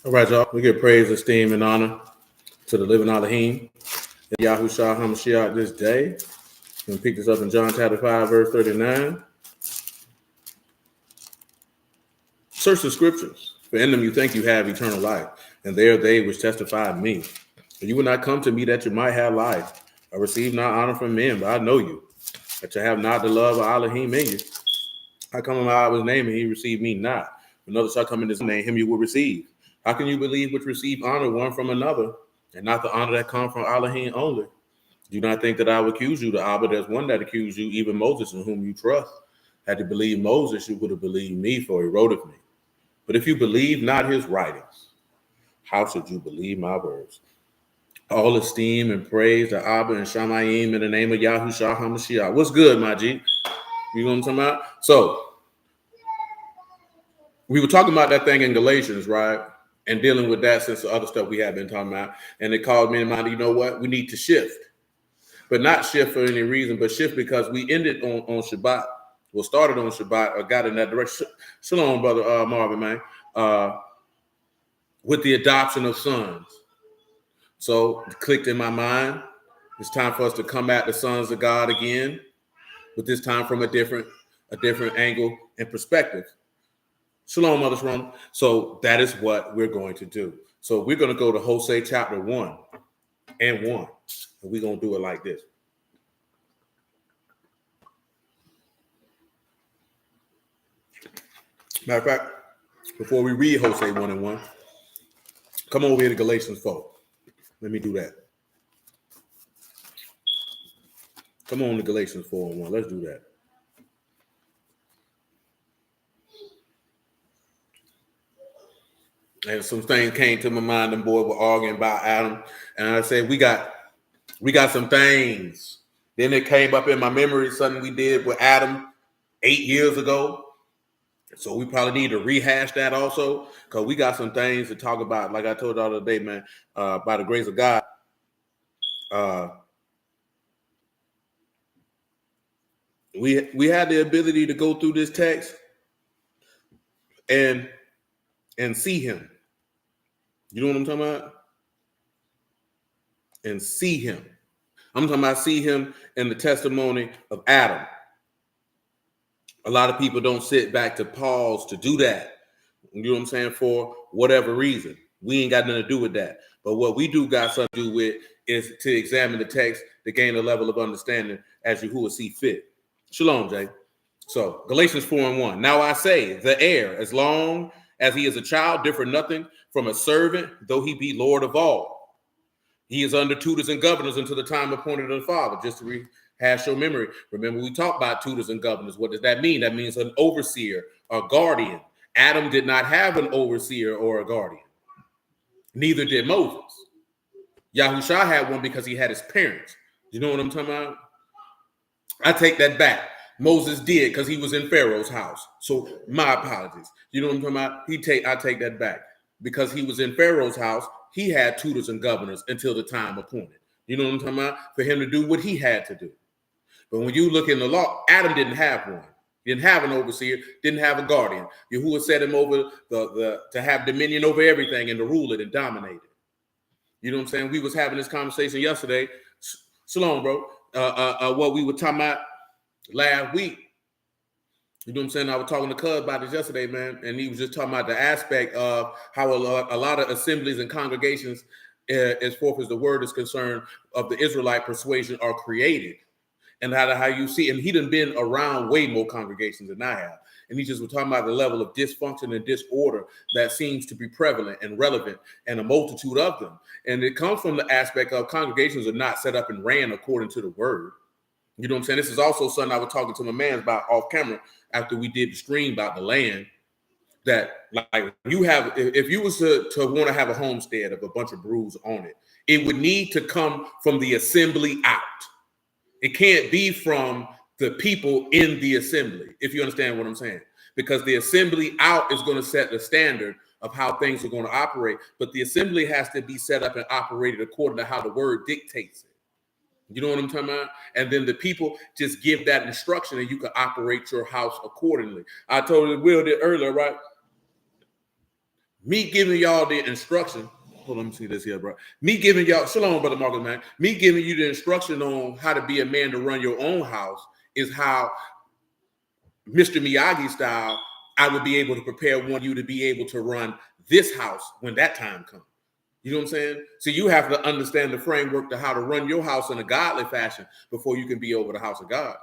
All right, y'all. We give praise, esteem, and honor to the living Alahym, Yahushua HaMashiach this day. We're going to pick this up in John chapter 5, verse 39. Search the scriptures, for in them you think you have eternal life, and they are they which testify of me. And you will not come to me that you might have life. I receive not honor from men, but I know you, that you have not the love of Alahym in you. I come in my Abba's name, and he received me not. Another shall come in his name, him you will receive. How can you believe which receive honor one from another, and not the honor that comes from Alahym only? Do not think that I will accuse you, the Abba. There's one that accused you, even Moses, in whom you trust. Had you believed Moses, you would have believed me, for he wrote of me. But if you believe not his writings, how should you believe my words? All esteem and praise to Abba and Shamayim in the name of Yahushua HaMashiach. What's good, my G? You know what I'm talking about? So, we were talking about that thing in Galatians, right? And dealing with that since the other stuff we have been talking about. And it called me in mind, you know what? We need to shift. But not shift for any reason, but shift because we ended on Shabbat. Well, started on Shabbat or got in that direction. Shalom, brother Marvin, man. With the adoption of sons. So it clicked in my mind. It's time for us to come at the sons of God again, but this time from a different angle and perspective. Shalom, Mother Shalom. So that is what we're going to do. So we're going to go to Hosea chapter 1 and 1. And we're going to do it like this. Matter of fact, before we read Hosea 1 and 1, come over here to Galatians 4. Let me do that. Come on to Galatians 4 and 1. Let's do that. And some things came to my mind. Them boys were arguing about Adam. And I said, we got some things. Then it came up in my memory, something we did with Adam 8 years ago. So we probably need to rehash that also, because we got some things to talk about. Like I told y'all the other day, man, by the grace of God, we had the ability to go through this text and see him. You know what I'm talking about? And see him. I'm talking about see him in the testimony of Adam. A lot of people don't sit back to pause to do that. You know what I'm saying? For whatever reason. We ain't got nothing to do with that. But what we do got something to do with is to examine the text to gain a level of understanding as you who will see fit. Shalom, Jay. So Galatians 4 and 1. Now I say, the heir, as long as he is a child, differ nothing from a servant, though he be Lord of all. He is under tutors and governors until the time appointed of the Father. Just to rehash your memory. Remember, we talked about tutors and governors. What does that mean? That means an overseer, a guardian. Adam did not have an overseer or a guardian. Neither did Moses. Yahushua had one because he had his parents. You know what I'm talking about? I take that back. Moses did because he was in Pharaoh's house. So my apologies. You know what I'm talking about? I take that back. Because he was in Pharaoh's house, he had tutors and governors until the time appointed. You know what I'm talking about? For him to do what he had to do. But when you look in the law, Adam didn't have one. Didn't have an overseer, didn't have a guardian. Yahuwah set him over to have dominion over everything and to rule it and dominate it. You know what I'm saying? We was having this conversation yesterday. Shalom, bro. What we were talking about last week. You know what I'm saying? I was talking to Cuz about this yesterday, man, and he was just talking about the aspect of how a lot of assemblies and congregations, as far as the word is concerned, of the Israelite persuasion are created. And how you see, and he done been around way more congregations than I have. And he just was talking about the level of dysfunction and disorder that seems to be prevalent and relevant, and a multitude of them. And it comes from the aspect of congregations are not set up and ran according to the word. You know what I'm saying? This is also something I was talking to my man about off camera after we did the stream about the land. That like you have, if you was to want to have a homestead of a bunch of brews on it, it would need to come from the assembly out. It can't be from the people in the assembly, if you understand what I'm saying. Because the assembly out is going to set the standard of how things are going to operate. But the assembly has to be set up and operated according to how the word dictates it. You know what I'm talking about? And then the people just give that instruction and you can operate your house accordingly. I told Will did earlier, right? Me giving y'all the instruction. Hold on, let me see this here, bro. Me giving y'all, shalom, brother Marcus, man. Me giving you the instruction on how to be a man to run your own house is how Mr. Miyagi style, I would be able to prepare one of you to be able to run this house when that time comes. You know what I'm saying? So you have to understand the framework to how to run your house in a godly fashion before you can be over the house of God.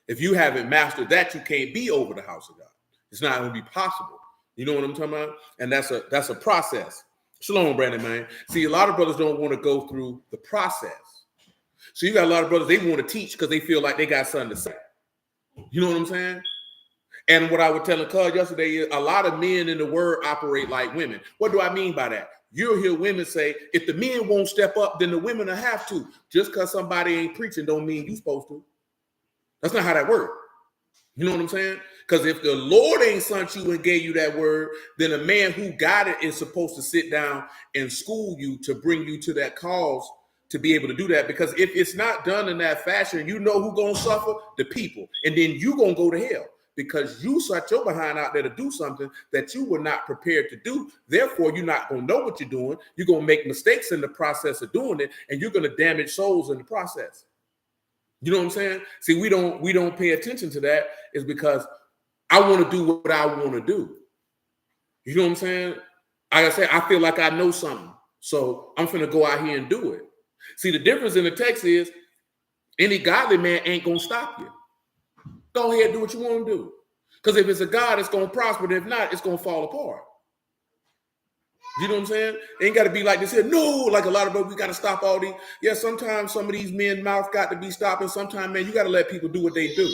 If you haven't mastered that, you can't be over the house of God. It's not going to be possible. You know what I'm talking about? And that's a process. Shalom, Brandon, man. See, a lot of brothers don't want to go through the process. So you got a lot of brothers, they want to teach because they feel like they got something to say. You know what I'm saying? And what I was telling Cuz yesterday is a lot of men in the word operate like women. What do I mean by that? You'll hear women say, if the men won't step up, then the women will have to. Just because somebody ain't preaching don't mean you're supposed to. That's not how that works. You know what I'm saying? Because if the Lord ain't sent you and gave you that word, then a man who got it is supposed to sit down and school you to bring you to that cause to be able to do that. Because if it's not done in that fashion, you know who's going to suffer? The people. And then you're going to go to hell because you set your behind out there to do something that you were not prepared to do. Therefore, you're not going to know what you're doing. You're going to make mistakes in the process of doing it, and you're going to damage souls in the process. You know what I'm saying? See, we don't pay attention to that is because I want to do what I want to do. You know what I'm saying? Like I said, I feel like I know something. So I'm finna go out here and do it. See, the difference in the text is any godly man ain't gonna stop you. Go ahead and do what you want to do. Because if it's a God, it's gonna prosper. If not, it's gonna fall apart. You know what I'm saying? It ain't got to be like this here. No, like a lot of us, we got to stop all these. Yeah, sometimes some of these men's mouth got to be stopped. And sometimes, man, you got to let people do what they do.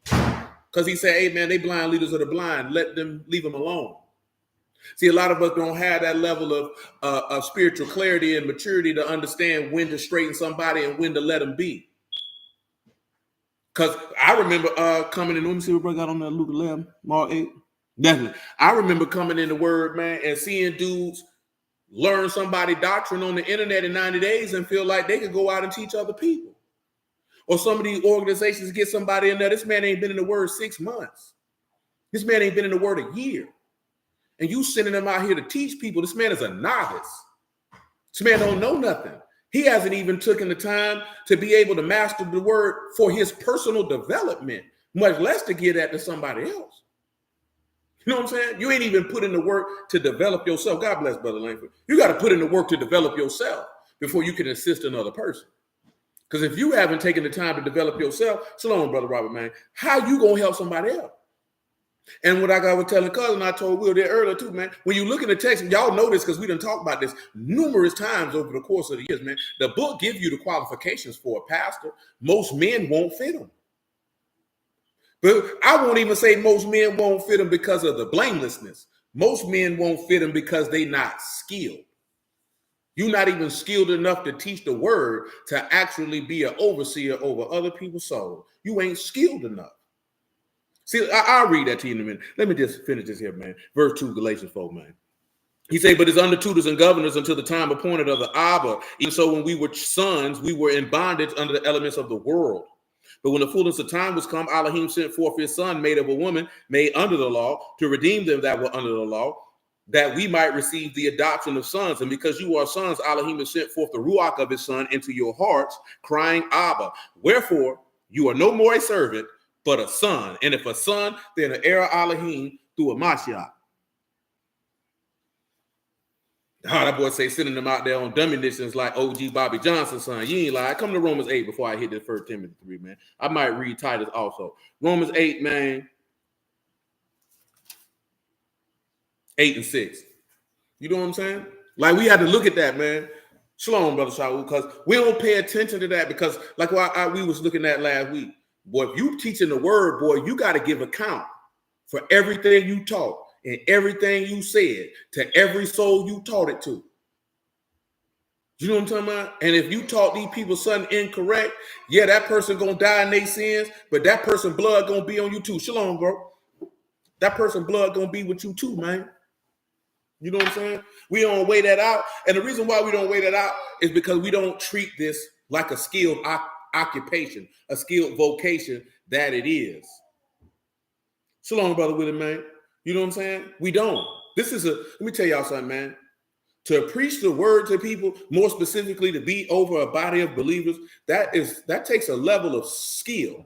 Because he said, hey, man, they blind leaders of the blind. Leave them alone. See, a lot of us don't have that level of spiritual clarity and maturity to understand when to straighten somebody and when to let them be. Because I remember coming in, let me see what I got on there, Luke 11, Mark 8. Definitely. I remember coming in the word, man, and seeing dudes learn somebody doctrine on the internet in 90 days and feel like they could go out and teach other people. Or some of these organizations get somebody in there. This man ain't been in the word 6 months. This man ain't been in the word a year. And you sending them out here to teach people. This man is a novice. This man don't know nothing. He hasn't even taken the time to be able to master the word for his personal development, much less to give that to somebody else. You know what I'm saying? You ain't even put in the work to develop yourself. God bless Brother Langford. You got to put in the work to develop yourself before you can assist another person. Because if you haven't taken the time to develop yourself, shalom, Brother Robert, man, how you going to help somebody else? And what I was telling Cousin, I told Will there earlier too, man, when you look in the text, y'all know this because we done talked about this numerous times over the course of the years, man. The book gives you the qualifications for a pastor. Most men won't fit them. But I won't even say most men won't fit them because of the blamelessness. Most men won't fit them because they're not skilled. You're not even skilled enough to teach the word to actually be an overseer over other people's souls. You ain't skilled enough. See, I'll read that to you in a minute. Let me just finish this here, man. Verse 2, Galatians 4, man. He said, but it's under tutors and governors until the time appointed of the Abba. Even so, when we were sons, we were in bondage under the elements of the world. But when the fullness of time was come, Alahym sent forth his son, made of a woman, made under the law, to redeem them that were under the law, that we might receive the adoption of sons. And because you are sons, Alahym has sent forth the ruach of his son into your hearts, crying, Abba. Wherefore, you are no more a servant, but a son. And if a son, then an heir of Alahym through a Mashiach. How that boy say sending them out there on dummy missions like OG Bobby Johnson's son. You ain't lie. Come to Romans 8 before I hit the 1 Timothy 3, man. I might read Titus also. Romans 8, man. 8 and 6. You know what I'm saying? Like we had to look at that, man. Shalom, Brother Shaul, because we don't pay attention to that because like we was looking at last week. Boy, if you teaching the word, boy, you got to give account for everything you taught and everything you said to every soul you taught it to. You know what I'm talking about? And if you taught these people something incorrect, yeah, that person gonna die in their sins, but that person blood gonna be on you too. Shalom, bro. That person blood gonna be with you too, man. You know what I'm saying? We don't weigh that out. And the reason why we don't weigh that out is because we don't treat this like a skilled occupation, a skilled vocation that it is. Shalom, Brother Willie, man. You know what I'm saying? We don't. let me tell y'all something, man. To preach the word to people, more specifically to be over a body of believers, that takes a level of skill.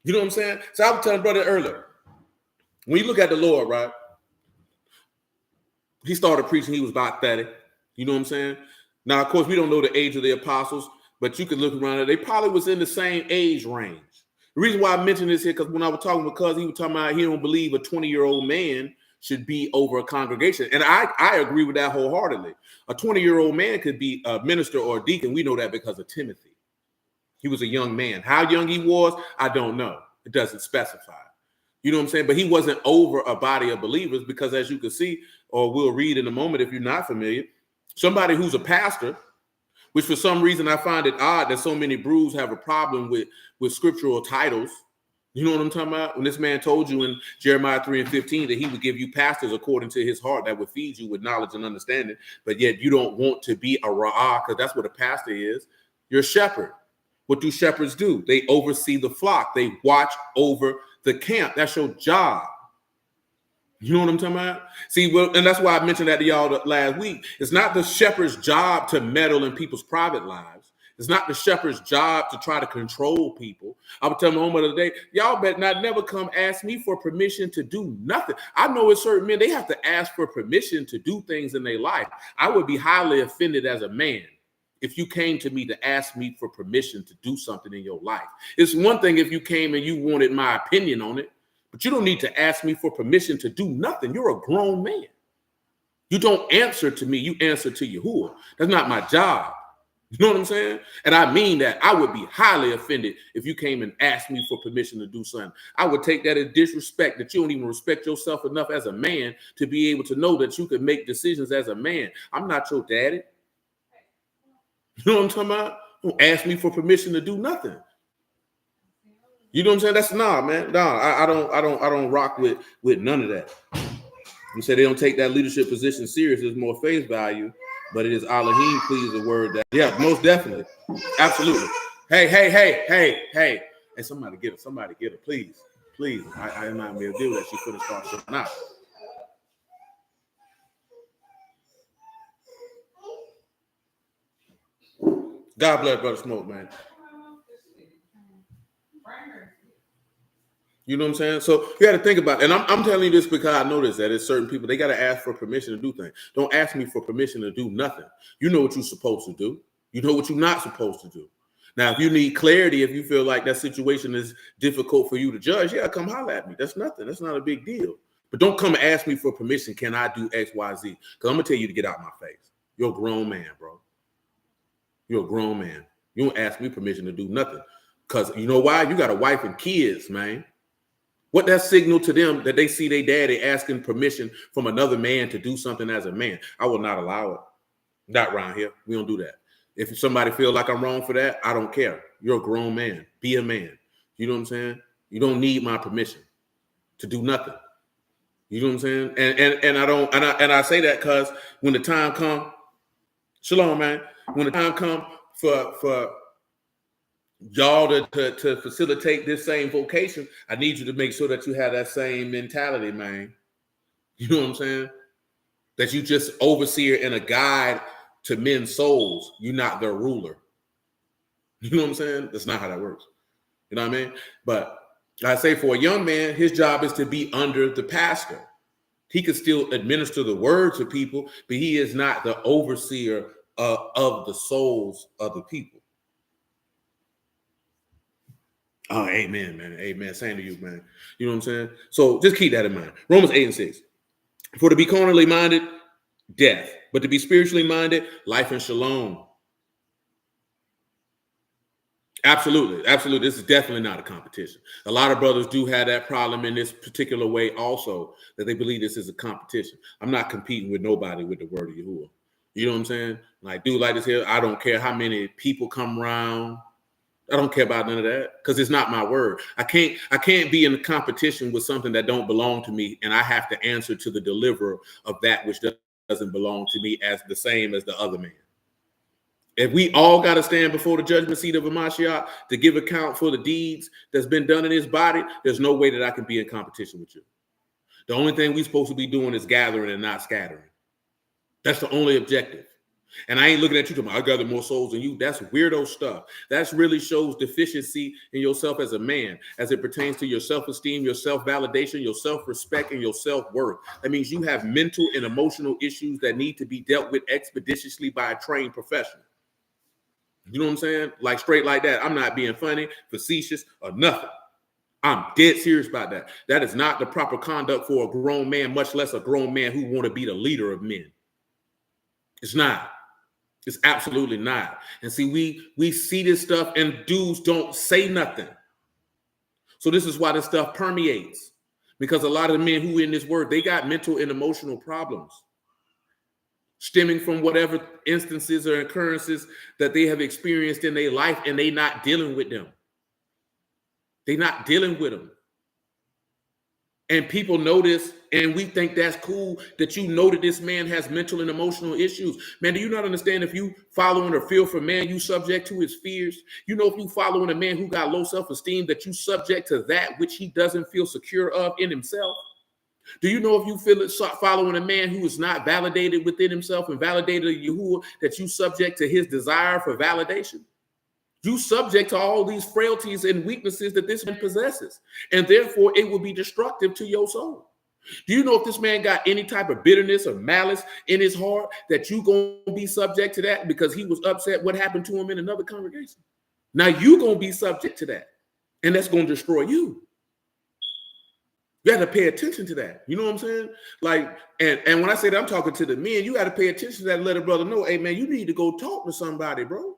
You know what I'm saying? So I was telling brother earlier, when you look at the Lord, right? He started preaching, he was about 30. You know what I'm saying? Now, of course, we don't know the age of the apostles, but you can look around it. They probably was in the same age range. The reason why I mentioned this here, because when I was talking, because he was talking about he don't believe a 20-year-old man should be over a congregation. And I agree with that wholeheartedly. A 20-year-old man could be a minister or a deacon. We know that because of Timothy. He was a young man. How young he was, I don't know. It doesn't specify. You know what I'm saying? But he wasn't over a body of believers because, as you can see, or we'll read in a moment if you're not familiar, somebody who's a pastor, which for some reason I find it odd that so many brews have a problem with scriptural titles. You know what I'm talking about? When this man told you in Jeremiah 3:15 that he would give you pastors according to his heart that would feed you with knowledge and understanding, but yet you don't want to be a ra'ah, because that's what a pastor is. You're a shepherd. What do shepherds do? They oversee the flock. They watch over the camp. That's your job. You know what I'm talking about? See, well, and that's why I mentioned that to y'all last week. It's not the shepherd's job to meddle in people's private lives. It's not the shepherd's job to try to control people. I would tell my home the other day, y'all better not never come ask me for permission to do nothing. I know it's certain men, they have to ask for permission to do things in their life. I would be highly offended as a man if you came to me to ask me for permission to do something in your life. It's one thing if you came and you wanted my opinion on it, but you don't need to ask me for permission to do nothing. You're a grown man. You don't answer to me. You answer to Yahuwah. That's not my job. You know what I'm saying? And I mean that. I would be highly offended if you came and asked me for permission to do something. I would take that as disrespect, that you don't even respect yourself enough as a man to be able to know that you can make decisions as a man. I'm not your daddy. You know what I'm talking about? Don't ask me for permission to do nothing. You know what I'm saying? That's man. I don't rock with none of that. You say they don't take that leadership position serious. There's more face value, but it is Alahym, please, the word that, yeah, most definitely. Absolutely. Hey. Hey, somebody get her, please. I am not able to deal with that. She couldn't start showing out. God bless Brother Smoke, man. You know what I'm saying? So you got to think about it. And I'm telling you this because I noticed that it's certain people, they got to ask for permission to do things. Don't ask me for permission to do nothing. You know what you're supposed to do. You know what you're not supposed to do. Now, if you need clarity, if you feel like that situation is difficult for you to judge, yeah, come holler at me. That's nothing. That's not a big deal. But don't come and ask me for permission. Can I do X, Y, Z? Because I'm going to tell you to get out my face. You're a grown man, bro. You're a grown man. You don't ask me permission to do nothing. Because you know why? You got a wife and kids, man. What that signal to them that they see their daddy asking permission from another man to do something as a man? I will not allow it. Not around here. We don't do that. If somebody feels like I'm wrong for that, I don't care. You're a grown man. Be a man. You know what I'm saying? You don't need my permission to do nothing. You know what I'm saying? And I say that because when the time comes, shalom, man. When the time comes for y'all to facilitate this same vocation, I need you to make sure that you have that same mentality, man. You know what I'm saying? That you just overseer and a guide to men's souls. You're not their ruler. You know what I'm saying? That's not how that works. You know what I mean? But I say for a young man, his job is to be under the pastor. He can still administer the word to people, but he is not the overseer of the souls of the people. Oh, amen, man. Amen. Same to you, man. You know what I'm saying? So just keep that in mind. Romans 8:6. For to be carnally minded, death. But to be spiritually minded, life and shalom. Absolutely. Absolutely. This is definitely not a competition. A lot of brothers do have that problem in this particular way also, that they believe this is a competition. I'm not competing with nobody with the word of Yahuwah. You know what I'm saying? Like, dude, like this here, I don't care how many people come around. I don't care about none of that because it's not my word. I can't be in a competition with something that don't belong to me, and I have to answer to the deliverer of that which doesn't belong to me as the same as the other man. If we all got to stand before the judgment seat of a Mashiach to give account for the deeds that's been done in his body, there's no way that I can be in competition with you. The only thing we're supposed to be doing is gathering and not scattering. That's the only objective. And I ain't looking at you talking, I gather more souls than you. That's weirdo stuff. That really shows deficiency in yourself as a man, as it pertains to your self-esteem, your self-validation, your self-respect, and your self-worth. That means you have mental and emotional issues that need to be dealt with expeditiously by a trained professional. You know what I'm saying? Like straight like that. I'm not being funny, facetious, or nothing. I'm dead serious about that. That is not the proper conduct for a grown man, much less a grown man who want to be the leader of men. It's not. It's absolutely not. And see, we see this stuff and dudes don't say nothing. So this is why this stuff permeates. Because a lot of the men who in this word, they got mental and emotional problems stemming from whatever instances or occurrences that they have experienced in their life, and they not dealing with them. They're not dealing with them. And people notice, and we think that's cool that you know that this man has mental and emotional issues. Man, do you not understand if you following or feel for man, you subject to his fears? You know, if you following a man who got low self-esteem, that you subject to that which he doesn't feel secure of in himself? Do you know if you feel it following a man who is not validated within himself and validated Yahuwah, that you subject to his desire for validation? You subject to all these frailties and weaknesses that this man possesses, and therefore it will be destructive to your soul. Do you know if this man got any type of bitterness or malice in his heart, that you going to be subject to that because he was upset what happened to him in another congregation? Now you going to be subject to that, and that's going to destroy you. You got to pay attention to that. You know what I'm saying? Like, and when I say that I'm talking to the men, you got to pay attention to that and let a brother know, hey man, you need to go talk to somebody, bro.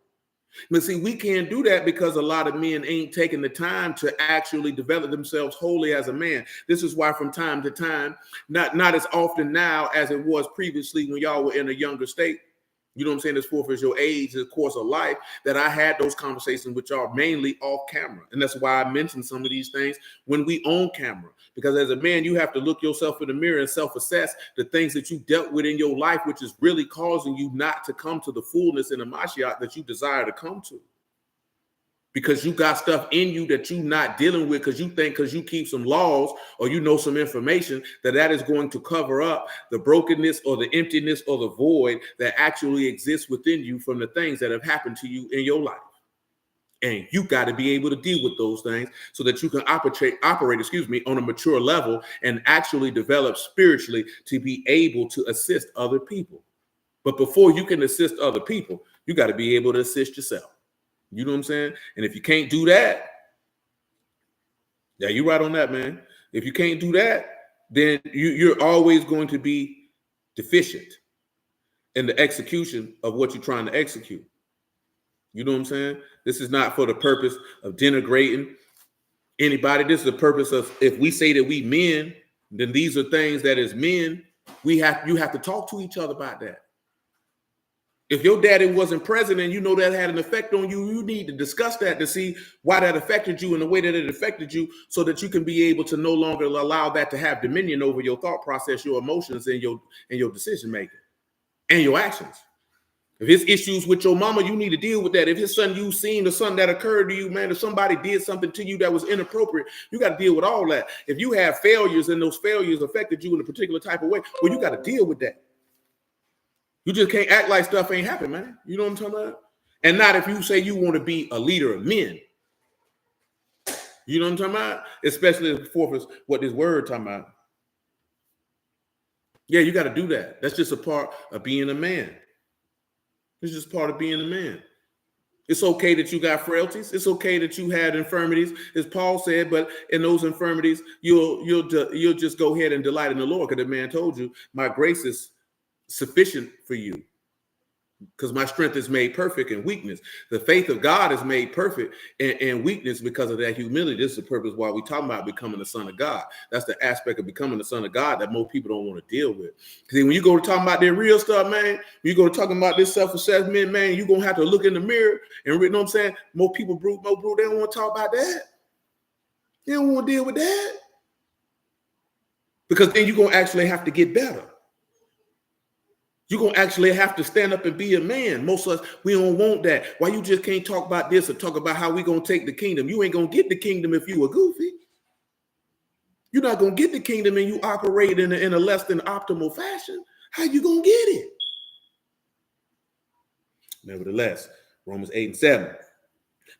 But see, we can't do that because a lot of men ain't taking the time to actually develop themselves wholly as a man. This is why from time to time, not as often now as it was previously when y'all were in a younger state, you know what I'm saying, as forth as your age, the course of life, that I had those conversations with y'all mainly off camera. And that's why I mentioned some of these things when we on camera. Because as a man, you have to look yourself in the mirror and self-assess the things that you dealt with in your life, which is really causing you not to come to the fullness in the Mashiach that you desire to come to. Because you got stuff in you that you're not dealing with because you think because you keep some laws or you know some information that is going to cover up the brokenness or the emptiness or the void that actually exists within you from the things that have happened to you in your life. And you got to be able to deal with those things so that you can operate, on a mature level and actually develop spiritually to be able to assist other people. But before you can assist other people, you got to be able to assist yourself. You know what I'm saying? And if you can't do that, yeah, you're right on that, man. If you can't do that, then you're always going to be deficient in the execution of what you're trying to execute. You know what I'm saying? This is not for the purpose of denigrating anybody. This is the purpose of, if we say that we men, then these are things that as men, you have to talk to each other about that. If your daddy wasn't present and you know that had an effect on you, you need to discuss that to see why that affected you and the way that it affected you so that you can be able to no longer allow that to have dominion over your thought process, your emotions, and your decision making and your actions. If it's issues with your mama, you need to deal with that. If it's something you've seen or something that occurred to you, man, if somebody did something to you that was inappropriate, you got to deal with all that. If you have failures and those failures affected you in a particular type of way, well, you got to deal with that. You just can't act like stuff ain't happened, man. You know what I'm talking about? And not if you say you want to be a leader of men. You know what I'm talking about? Especially as forth as what this word talking about. Yeah, you got to do that. That's just a part of being a man. It's just part of being a man. It's okay that you got frailties. It's okay that you had infirmities, as Paul said. But in those infirmities, you'll just go ahead and delight in the Lord, because the man told you, "My grace is sufficient for you, because my strength is made perfect in weakness." The faith of God is made perfect in weakness because of that humility. This is the purpose why we talking about becoming the son of God. That's the aspect of becoming the son of God that most people don't want to deal with. Because when you go to talking about that real stuff, man, you go to talking about this self-assessment, man, you're going to have to look in the mirror and, you know what I'm saying, most people, they don't want to talk about that. They don't want to deal with that. Because then you're going to actually have to get better. You're going to actually have to stand up and be a man. Most of us, we don't want that. Why you just can't talk about this or talk about how we going to take the kingdom? You ain't going to get the kingdom if you a goofy. You're not going to get the kingdom and you operate in a less than optimal fashion. How you going to get it? Nevertheless, Romans 8:7.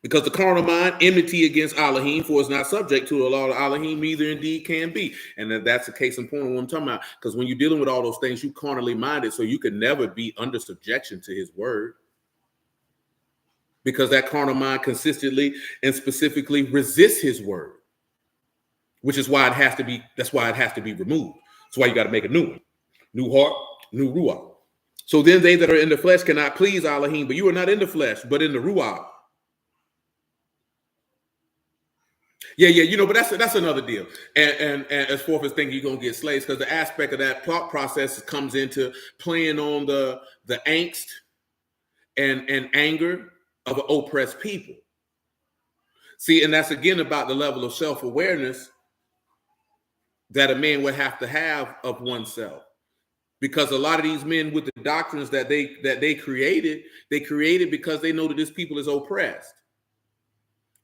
Because the carnal mind, enmity against Alahym, for is not subject to the law of Alahym, neither indeed can be. And that's the case in point of what I'm talking about. Because when you're dealing with all those things, you carnally minded, so you can never be under subjection to his word. Because that carnal mind consistently and specifically resists his word. Which is why it has to be, that's why it has to be removed. That's why you got to make a new one. New heart, new ruach. So then they that are in the flesh cannot please Alahym, but you are not in the flesh, but in the ruach. Yeah, but that's another deal. And as far as thinking you're gonna get slaves, because the aspect of that thought process comes into playing on the angst and anger of an oppressed people. See, and that's again about the level of self-awareness that a man would have to have of oneself. Because a lot of these men with the doctrines that they created because they know that this people is oppressed.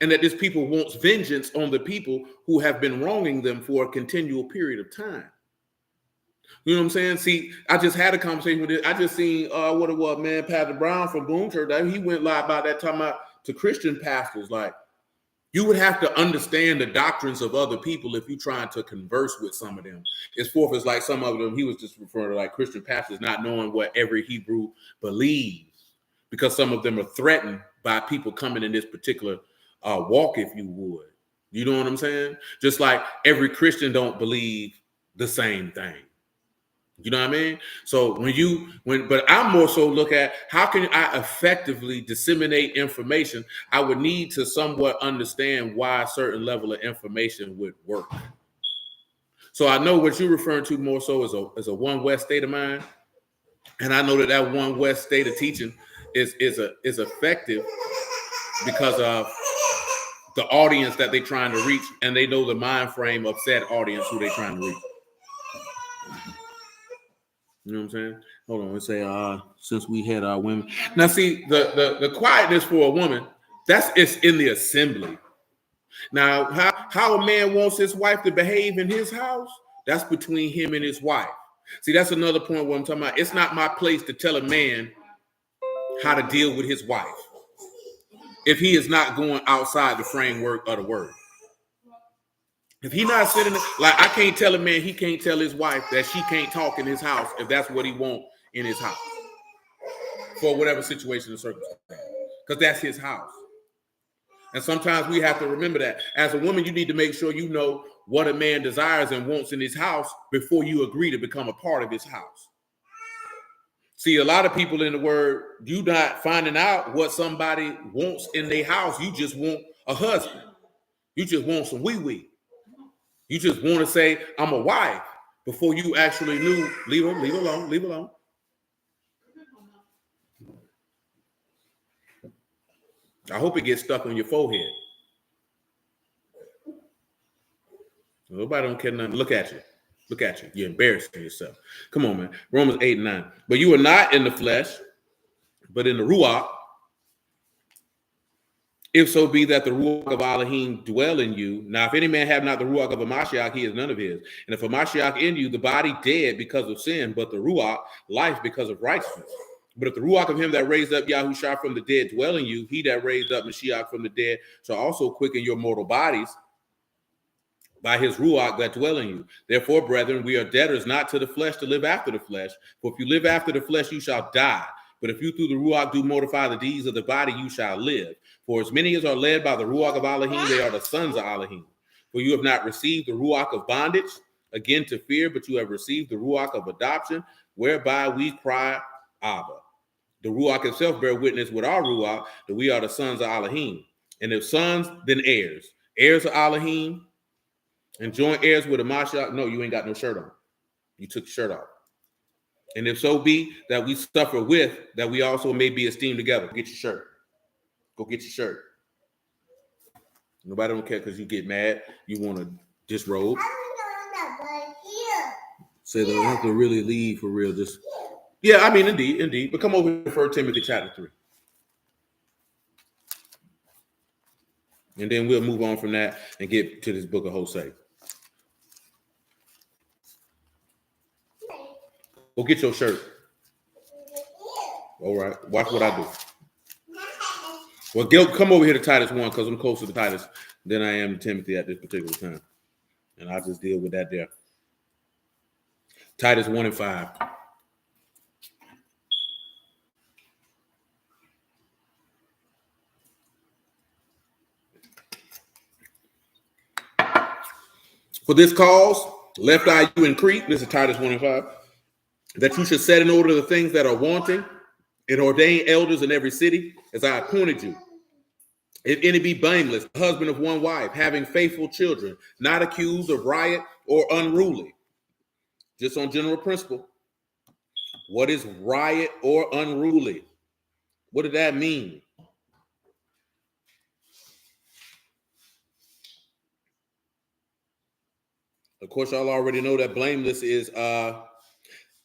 And that this people wants vengeance on the people who have been wronging them for a continual period of time. You know what I'm saying? See, I just had a conversation with it. I just seen what it was, man, Pastor Brown from Boom Church. He went live about that, talking about to Christian pastors. Like, you would have to understand the doctrines of other people if you're trying to converse with some of them. As far as like some of them, he was just referring to like Christian pastors not knowing what every Hebrew believes, because some of them are threatened by people coming in this particular walk, if you would. You know what I'm saying? Just like every Christian don't believe the same thing. You know what I mean? So but I more so look at how can I effectively disseminate information. I would need to somewhat understand why a certain level of information would work. So I know what you're referring to more so as a one West state of mind. And I know that one West state of teaching is effective because of the audience that they're trying to reach, and they know the mind frame of said audience who they're trying to reach. You know what I'm saying? Hold on, let's say since we had our women. Now see, the quietness for a woman, it's in the assembly. Now, how a man wants his wife to behave in his house, that's between him and his wife. See, that's another point what I'm talking about. It's not my place to tell a man how to deal with his wife if he is not going outside the framework of the word. If he not sitting like, I can't tell a man he can't tell his wife that she can't talk in his house if that's what he want in his house for whatever situation or circumstance, because that's his house. And sometimes we have to remember that as a woman, you need to make sure you know what a man desires and wants in his house before you agree to become a part of his house. See, a lot of people in the word, you not finding out what somebody wants in their house. You just want a husband. You just want some wee-wee. You just want to say, I'm a wife, before you actually knew, leave alone. I hope it gets stuck on your forehead. Nobody don't care nothing. Look at you. You're embarrassing yourself. Come on, man. Romans 8:9. But you are not in the flesh, but in the ruach, if so be that the ruach of Alahym dwell in you. Now, if any man have not the ruach of a Mashiach, he is none of his. And if a Mashiach in you, the body dead because of sin, but the ruach life because of righteousness. But if the ruach of him that raised up Yahushua from the dead dwell in you, he that raised up Mashiach from the dead shall also quicken your mortal bodies by his ruach that dwell in you. Therefore, brethren, we are debtors not to the flesh to live after the flesh. For if you live after the flesh, you shall die. But if you through the ruach do mortify the deeds of the body, you shall live. For as many as are led by the ruach of Alahym, they are the sons of Alahym. For you have not received the ruach of bondage, again to fear, but you have received the ruach of adoption, whereby we cry, Abba. The ruach itself bear witness with our ruach that we are the sons of Alahym. And if sons, then heirs. Heirs of Alahym, and joint heirs with a Mashiach. No, you ain't got no shirt on. You took your shirt off. And if so be that we suffer with, that we also may be esteemed together. Get your shirt. Go get your shirt. Nobody don't care because you get mad. You want to disrobe. Say they don't have to really leave for real. Yeah, I mean, indeed. But come over to 1 Timothy chapter 3. And then we'll move on from that and get to this book of Hosea. Go get your shirt. All right. Watch what I do. Well, Gil, come over here to Titus 1 because I'm closer to Titus than I am to Timothy at this particular time. And I'll just deal with that there. Titus 1 and 5. For this cause, left I you in Crete, this is Titus 1 and 5, that you should set in order the things that are wanting and ordain elders in every city, as I appointed you. If any be blameless, the husband of one wife, having faithful children, not accused of riot or unruly. Just on general principle. What is riot or unruly? What did that mean? Of course, y'all already know that blameless is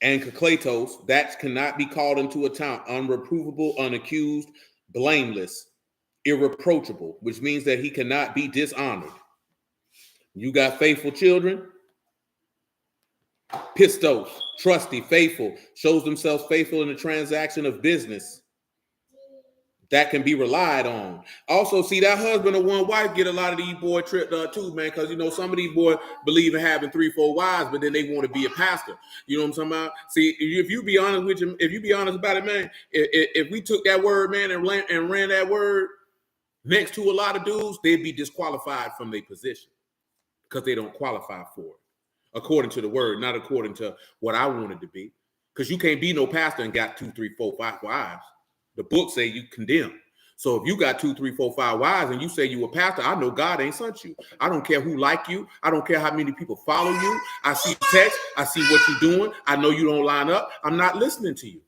ankakletos. That cannot be called into account. Unreprovable, unaccused, blameless, irreproachable, which means that he cannot be dishonored. You got faithful children. Pistos, trusty, faithful, shows themselves faithful in the transaction of business. That can be relied on. Also, see, that husband of one wife get a lot of these boy tripped up too, man, because, you know, some of these boys believe in having 3-4 wives, but then they want to be a pastor. You know what I'm talking about? See, if you be honest with him, if you be honest about it, man, if we took that word, man, and ran that word next to a lot of dudes, they'd be disqualified from their position because they don't qualify for it, according to the word, not according to what I wanted to be. Because you can't be no pastor and got 2, 3, 4, 5 wives. The book say you condemn. So if you got 2, 3, 4, 5 wives and you say you a pastor, I know God ain't sent you. I don't care who like you. I don't care how many people follow you. I see text. I see what you're doing. I know you don't line up. I'm not listening to you.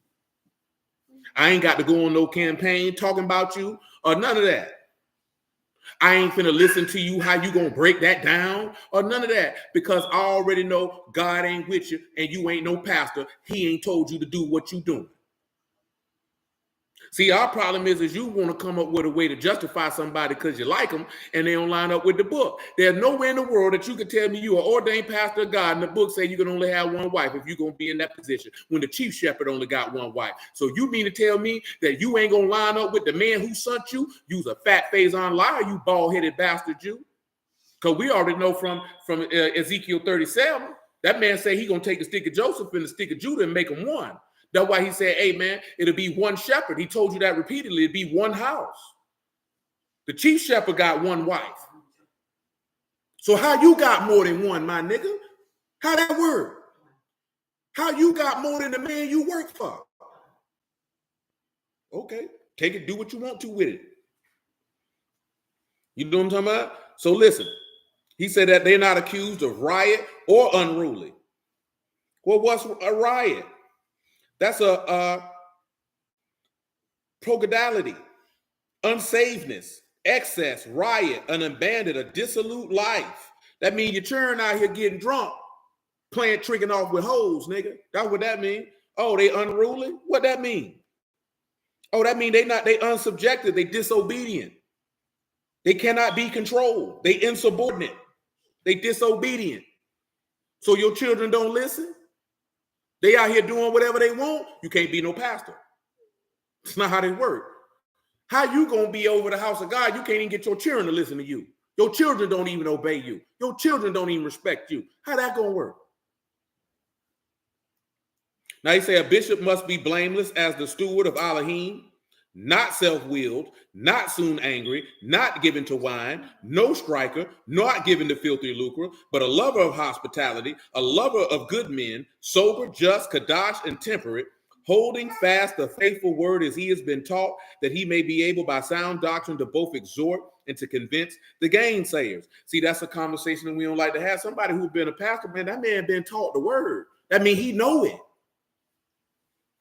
I ain't got to go on no campaign talking about you or none of that. I ain't finna listen to you how you gonna break that down or none of that, because I already know God ain't with you and you ain't no pastor. He ain't told you to do what you doing. See, our problem is you want to come up with a way to justify somebody because you like them and they don't line up with the book. There's nowhere in the world that you could tell me you are ordained pastor of God and the book say you can only have one wife if you're going to be in that position when the chief shepherd only got one wife. So you mean to tell me that you ain't going to line up with the man who sent you? You's a fat-faced liar, you bald-headed bastard Jew. Because we already know from Ezekiel 37, that man said he going to take the stick of Joseph and the stick of Judah and make them one. That's why he said, hey, man, it'll be one shepherd. He told you that repeatedly. It'll be one house. The chief shepherd got one wife. So how you got more than one, my nigga? How that work? How you got more than the man you work for? Okay, take it, do what you want to with it. You know what I'm talking about? So listen, he said that they're not accused of riot or unruly. Well, what's a riot? That's a prodigality, unsavedness, excess, riot, an abandoned, a dissolute life. That means you're churning out here getting drunk, playing, tricking off with hoes, nigga. That's what that means. Oh, they unruly? What that mean? Oh, that mean they unsubjected, they disobedient. They cannot be controlled. They insubordinate. They disobedient. So your children don't listen? They out here doing whatever they want. You can't be no pastor. It's not how they work. How you gonna be over the house of God? You can't even get your children to listen to you. Your children don't even obey you. Your children don't even respect you. How that gonna work? Now he say a bishop must be blameless as the steward of Alahym, not self-willed, not soon angry, not given to wine, no striker, not given to filthy lucre, but a lover of hospitality, a lover of good men, sober, just, kadosh, and temperate, holding fast the faithful word as he has been taught, that he may be able by sound doctrine to both exhort and to convince the gainsayers. See, that's a conversation that we don't like to have. Somebody who's been a pastor, man, that man been taught the word. That means he know it.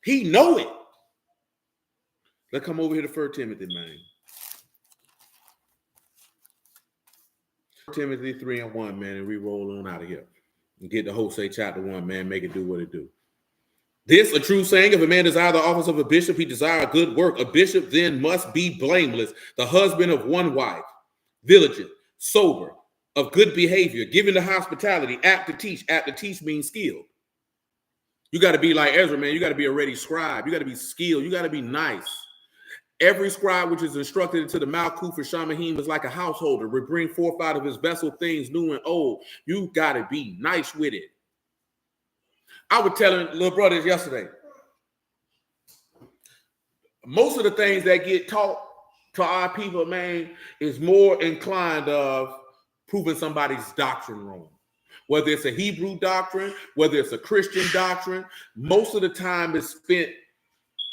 He know it. Let's come over here to 1 Timothy, man. Timothy 3 and 1, man, and we roll on out of here. And get the Hosea chapter 1, man, make it do what it do. This a true saying, if a man desire the office of a bishop, he desire a good work. A bishop then must be blameless, the husband of one wife, vigilant, sober, of good behavior, given to hospitality, apt to teach. Apt to teach means skilled. You got to be like Ezra, man. You got to be a ready scribe. You got to be skilled. You got to be nice. Every scribe which is instructed into the Malkuth for Shamahim is like a householder, will bring forth out of his vessel things new and old. You got to be nice with it. I was telling little brothers yesterday, most of the things that get taught to our people, man, is more inclined of proving somebody's doctrine wrong. Whether it's a Hebrew doctrine, whether it's a Christian doctrine, most of the time is spent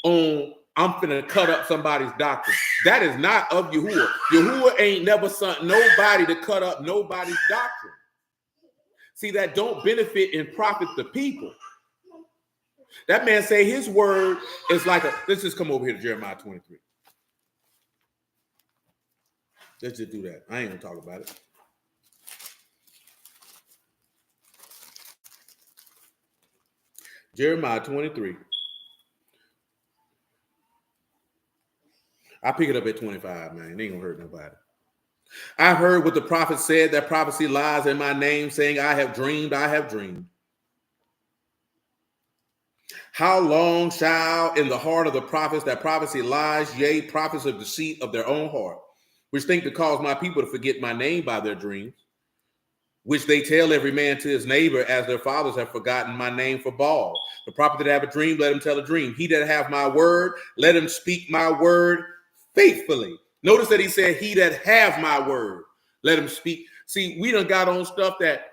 on, I'm finna cut up somebody's doctrine. That is not of Yahuwah. Yahuwah ain't never sent nobody to cut up nobody's doctrine. See, that don't benefit and profit the people. That man say his word is like a, let's just come over here to Jeremiah 23. Let's just do that. I ain't gonna talk about it. Jeremiah 23. I pick it up at 25, man. It ain't gonna hurt nobody. I've heard what the prophet said, that prophecy lies in my name, saying, I have dreamed, I have dreamed. How long shall in the heart of the prophets that prophecy lies, yea, prophets of deceit of their own heart, which think to cause my people to forget my name by their dreams, which they tell every man to his neighbor, as their fathers have forgotten my name for Baal. The prophet that have a dream, let him tell a dream. He that have my word, let him speak my word faithfully. Notice that he said, he that have my word, let him speak. See, we done got on stuff that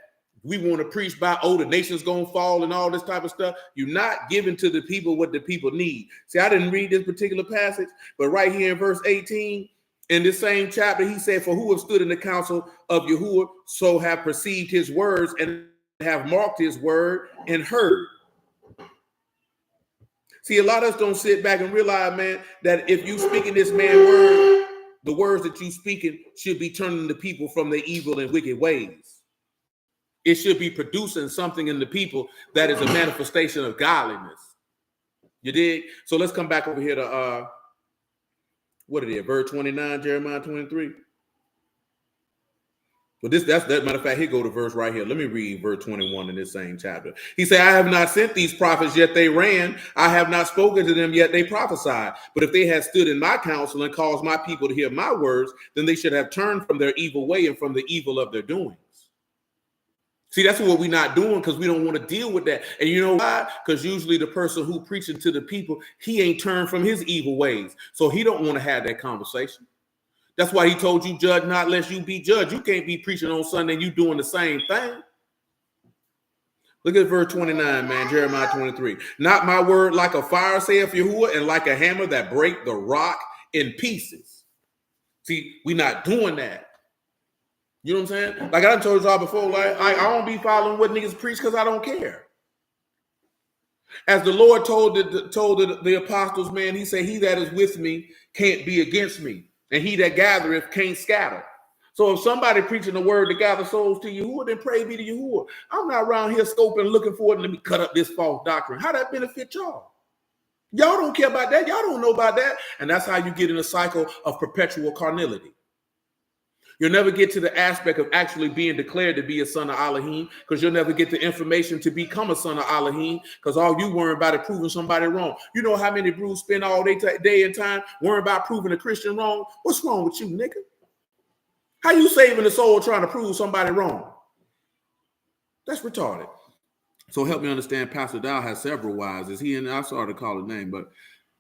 we want to preach about, oh, the nation's going to fall and all this type of stuff. You're not giving to the people what the people need. See, I didn't read this particular passage, but right here in verse 18, in this same chapter, he said, for who have stood in the counsel of Yahuwah, so have perceived his words and have marked his word and heard. See, a lot of us don't sit back and realize, man, that if you speaking this man's word, the words that you speaking should be turning the people from their evil and wicked ways. It should be producing something in the people that is a manifestation of godliness. You dig? So let's come back over here to what it is, verse 29, Jeremiah 23. But that's that matter of fact, here go to verse right here. Let me read verse 21 in this same chapter. He said, I have not sent these prophets, yet they ran. I have not spoken to them, yet they prophesied. But if they had stood in my counsel and caused my people to hear my words, then they should have turned from their evil way and from the evil of their doings. See, that's what we're not doing, because we don't want to deal with that. And you know why? Because usually the person who preaching to the people, he ain't turned from his evil ways. So he don't want to have that conversation. That's why he told you, judge not lest you be judged. You can't be preaching on Sunday and you doing the same thing. Look at verse 29, man, Jeremiah 23. Not my word like a fire, saith Yahuwah, and like a hammer that break the rock in pieces. See, we're not doing that. You know what I'm saying? Like I done told y'all before, like I don't be following what niggas preach because I don't care. As the Lord told the apostles, man, he said, he that is with me can't be against me, and he that gathereth can't scatter. So if somebody preaching the word to gather souls to Yahuwah, then pray be to Yahuwah. I'm not around here scoping, looking for it, and let me cut up this false doctrine. How that benefit y'all? Y'all don't care about that. Y'all don't know about that. And that's how you get in a cycle of perpetual carnality. You'll never get to the aspect of actually being declared to be a son of Alahym, because you'll never get the information to become a son of Alahym, because all you worry about is proving somebody wrong. You know how many brews spend all day and time worrying about proving a Christian wrong? What's wrong with you, nigga? How you saving the soul trying to prove somebody wrong? That's retarded. So help me understand, Pastor Dow has several wives. Is he in? I started to call his name, but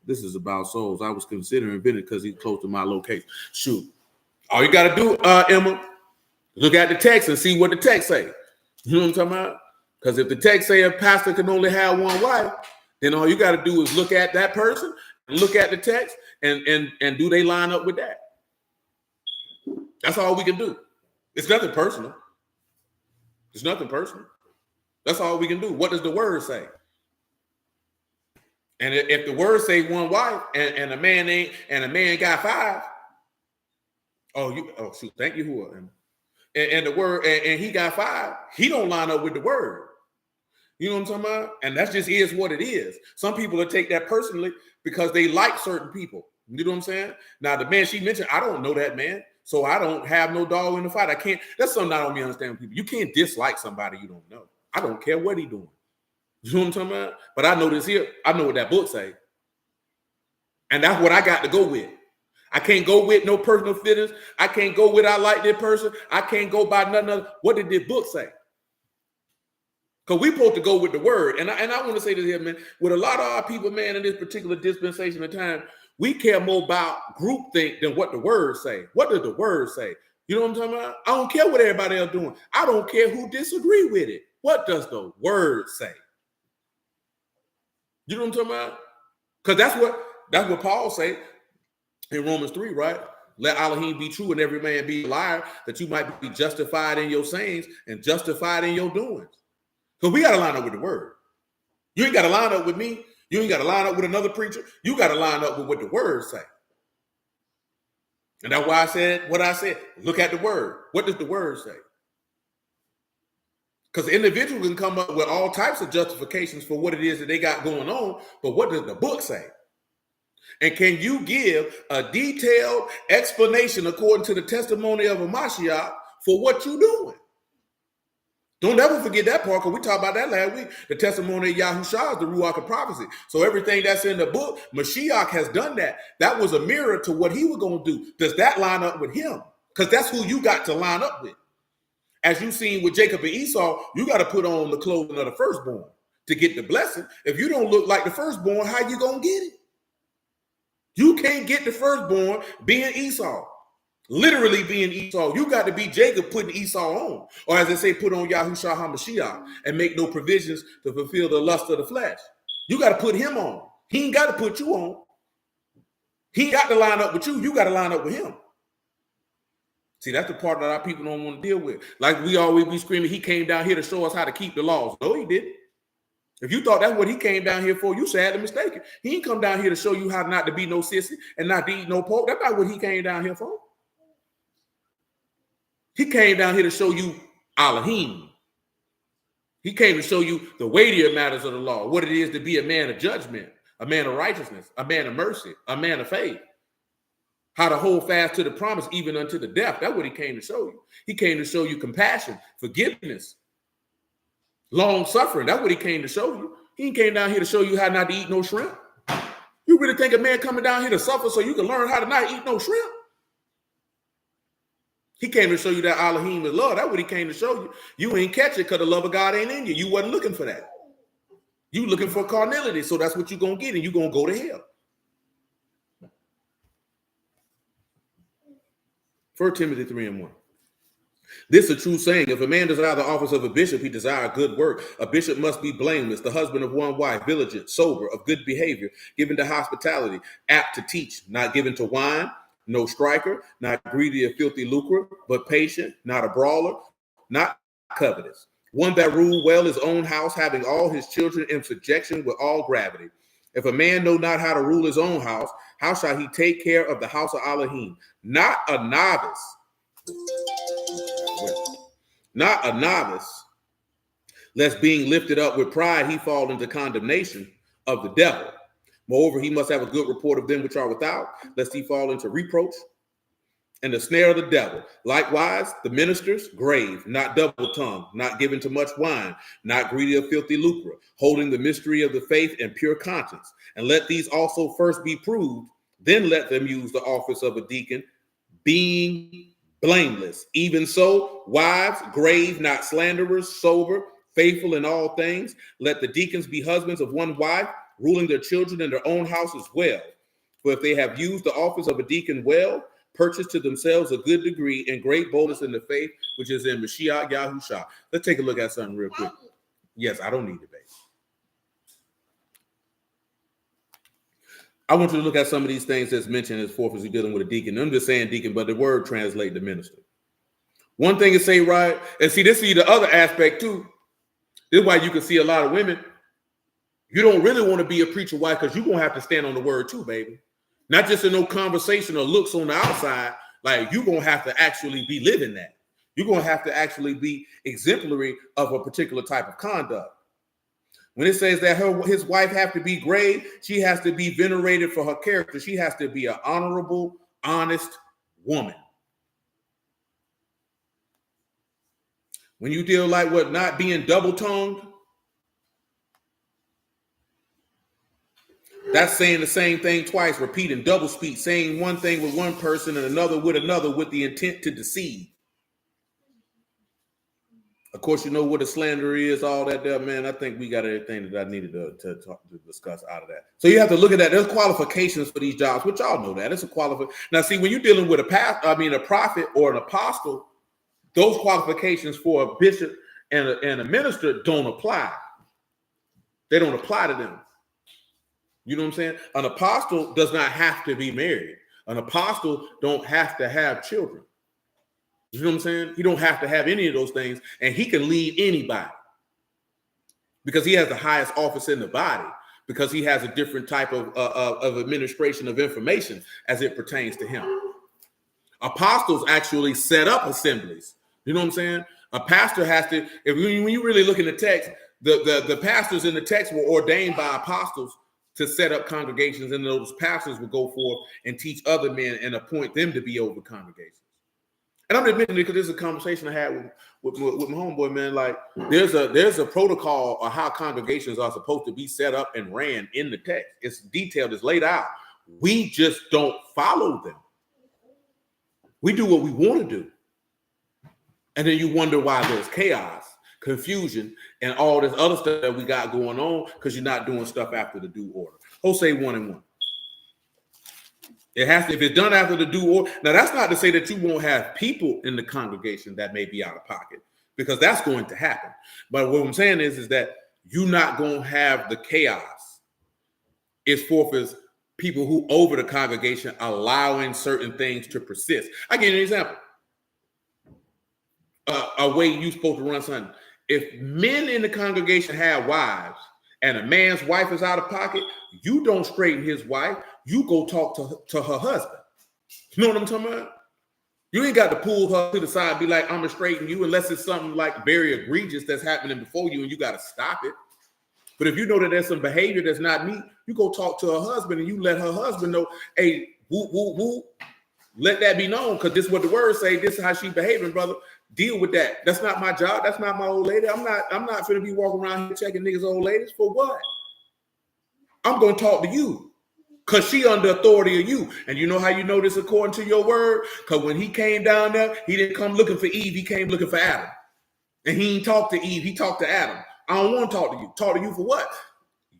this is about souls. I was considering Bennett because he's close to my location. Shoot. All you got to do, Emma, look at the text and see what the text say. You know what I'm talking about? Because if the text say a pastor can only have one wife, then all you got to do is look at that person, and look at the text, and do they line up with that? That's all we can do. It's nothing personal. It's nothing personal. That's all we can do. What does the word say? And if the word say one wife and a man got five, shoot, thank you, who and the word and he got five, he don't line up with the word. You know what I'm talking about? And that just is what it is. Some people will take that personally because they like certain people. You know what I'm saying? Now, the man she mentioned, I don't know that man, so I don't have no dog in the fight. I can't. That's something I don't understand with people. You can't dislike somebody you don't know. I don't care what he doing. You know what I'm talking about? But I know this here. I know what that book say. And that's what I got to go with. I can't go with no personal feelings. I can't go with I like this person. I can't go by nothing other. What did this book say? Because we supposed to go with the word. And I want to say this here, man. With a lot of our people, man, in this particular dispensation of time, we care more about groupthink than what the word say. What does the word say? You know what I'm talking about? I don't care what everybody else doing. I don't care who disagree with it. What does the word say? You know what I'm talking about? Because that's what Paul say in Romans 3, right? Let Alahym be true and every man be a liar, that you might be justified in your sayings and justified in your doings. Because we got to line up with the word. You ain't got to line up with me. You ain't got to line up with another preacher. You got to line up with what the word say. And that's why I said what I said. Look at the word. What does the word say? Because the individual can come up with all types of justifications for what it is that they got going on, but what does the book say? And can you give a detailed explanation according to the testimony of a Mashiach for what you're doing? Don't ever forget that part, because we talked about that last week. The testimony of Yahushua is the Ruach of prophecy. So everything that's in the book, Mashiach has done that. That was a mirror to what he was going to do. Does that line up with him? Because that's who you got to line up with. As you seen with Jacob and Esau, you got to put on the clothing of the firstborn to get the blessing. If you don't look like the firstborn, how you going to get it? You can't get the firstborn being Esau. Literally being Esau. You got to be Jacob putting Esau on. Or as they say, put on Yahushua HaMashiach and make no provisions to fulfill the lust of the flesh. You got to put him on. He ain't got to put you on. He got to line up with you. You got to line up with him. See, that's the part that our people don't want to deal with. Like we always be screaming, he came down here to show us how to keep the laws. No, he didn't. If you thought that's what he came down here for, you sadly mistaken. He ain't come down here to show you how not to be no sissy and not to eat no pork. That's not what he came down here for. He came down here to show you Alahym. He came to show you the weightier matters of the law, what it is to be a man of judgment, a man of righteousness, a man of mercy, a man of faith. How to hold fast to the promise even unto the death. That's what he came to show you. He came to show you compassion, forgiveness, long suffering. That's what he came to show you. He came down here to show you how not to eat no shrimp. You really think a man coming down here to suffer so you can learn how to not eat no shrimp? He came to show you that Alahym is love. That's what he came to show you. You ain't catch it because the love of God ain't in you. You wasn't looking for that. You looking for carnality, so that's what you're going to get, and you're going to go to hell. 1 Timothy 3:1. This is a true saying. If a man desire the office of a bishop, he desire a good work. A bishop must be blameless, the husband of one wife, vigilant, sober, of good behavior, given to hospitality, apt to teach, not given to wine, no striker, not greedy of filthy lucre, but patient, not a brawler, not covetous. One that rule well his own house, having all his children in subjection with all gravity. If a man know not how to rule his own house, how shall he take care of the house of Alahym? Not a novice, lest being lifted up with pride, he fall into condemnation of the devil. Moreover, he must have a good report of them which are without, lest he fall into reproach and the snare of the devil. Likewise, the ministers, grave, not double-tongued, not given to much wine, not greedy of filthy lucre, holding the mystery of the faith and pure conscience. And let these also first be proved, then let them use the office of a deacon, being blameless. Even so, wives, grave, not slanderers, sober, faithful in all things. Let the deacons be husbands of one wife, ruling their children in their own house as well. For if they have used the office of a deacon well, purchase to themselves a good degree and great boldness in the faith, which is in Mashiach Yahushua. Let's take a look at something real quick. Yes, I don't need it, baby. I want you to look at some of these things that's mentioned as forth as you're dealing with a deacon. I'm just saying deacon, but the word translates to minister. One thing is say right, and see, this is the other aspect too. This is why you can see a lot of women. You don't really want to be a preacher wife because you're going to have to stand on the word too, baby. Not just in no conversation or looks on the outside. Like you're going to have to actually be living that. You're going to have to actually be exemplary of a particular type of conduct. When it says that his wife have to be grave, she has to be venerated for her character. She has to be an honorable, honest woman. When you deal like what, not being double-tongued, That's saying the same thing twice, repeating double speak, saying one thing with one person and another with the intent to deceive. Of course, you know what a slander is, all that there, man. I think we got everything that I needed to discuss out of that. So you have to look at that. There's qualifications for these jobs, which y'all know that. It's a qualification. Now, see, when you're dealing with a prophet or an apostle, those qualifications for a bishop and a minister don't apply. They don't apply to them. You know what I'm saying? An apostle does not have to be married. An apostle don't have to have children. You know what I'm saying? He don't have to have any of those things, and he can lead anybody because he has the highest office in the body, because he has a different type of administration of information as it pertains to him. Apostles actually set up assemblies. You know what I'm saying? A pastor has to, when you really look in the text, the pastors in the text were ordained by apostles to set up congregations, and those pastors would go forth and teach other men and appoint them to be over congregations. And I'm admitting it because this is a conversation I had with my homeboy, man. Like there's a protocol of how congregations are supposed to be set up and ran in the text. It's detailed, it's laid out. We just don't follow them. We do what we want to do. And then you wonder why there's chaos, confusion, and all this other stuff that we got going on because you're not doing stuff after the due order. Hosea 1:1. It has to, if it's done after the due order. Now, that's not to say that you won't have people in the congregation that may be out of pocket, because that's going to happen. But what I'm saying is that you're not going to have the chaos. It's forth as people who over the congregation allowing certain things to persist. I give you an example. A way you're supposed to run something. If men in the congregation have wives and a man's wife is out of pocket, you don't straighten his wife. You go talk to her husband. You know what I'm talking about? You ain't got to pull her to the side and be like, I'm going to straighten you, unless it's something like very egregious that's happening before you and you got to stop it. But if you know that there's some behavior that's not neat, you go talk to her husband and you let her husband know, hey, whoop, whoop, whoop. Let that be known, because this is what the words say. This is how she behaving, brother. Deal with that. That's not my job. That's not my old lady. I'm not going to be walking around here checking niggas' old ladies. For what? I'm going to talk to you because she under authority of you. And you know how you know this according to your word? Because when he came down there, he didn't come looking for Eve. He came looking for Adam. And he ain't talked to Eve. He talked to Adam. I don't want to talk to you. Talk to you for what?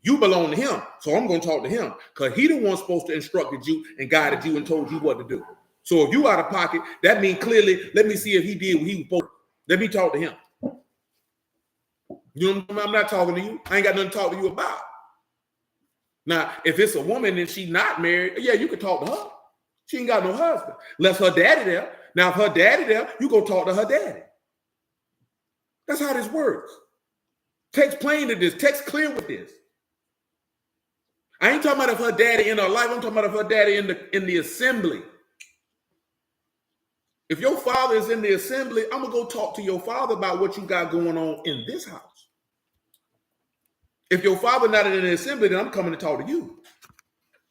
You belong to him. So I'm going to talk to him because he the one supposed to instructed you and guided you and told you what to do. So if you out of pocket, that means clearly, let me see if he did what he was supposed to. Let me talk to him. You know what I'm saying? I'm not talking to you. I ain't got nothing to talk to you about. Now, if it's a woman and she not married, yeah, you can talk to her. She ain't got no husband. Unless her daddy there. Now, if her daddy there, you go talk to her daddy. That's how this works. Text plain to this. Text clear with this. I ain't talking about if her daddy in her life. I'm talking about if her daddy in the assembly. If your father is in the assembly, I'm going to go talk to your father about what you got going on in this house. If your father not in the assembly, then I'm coming to talk to you.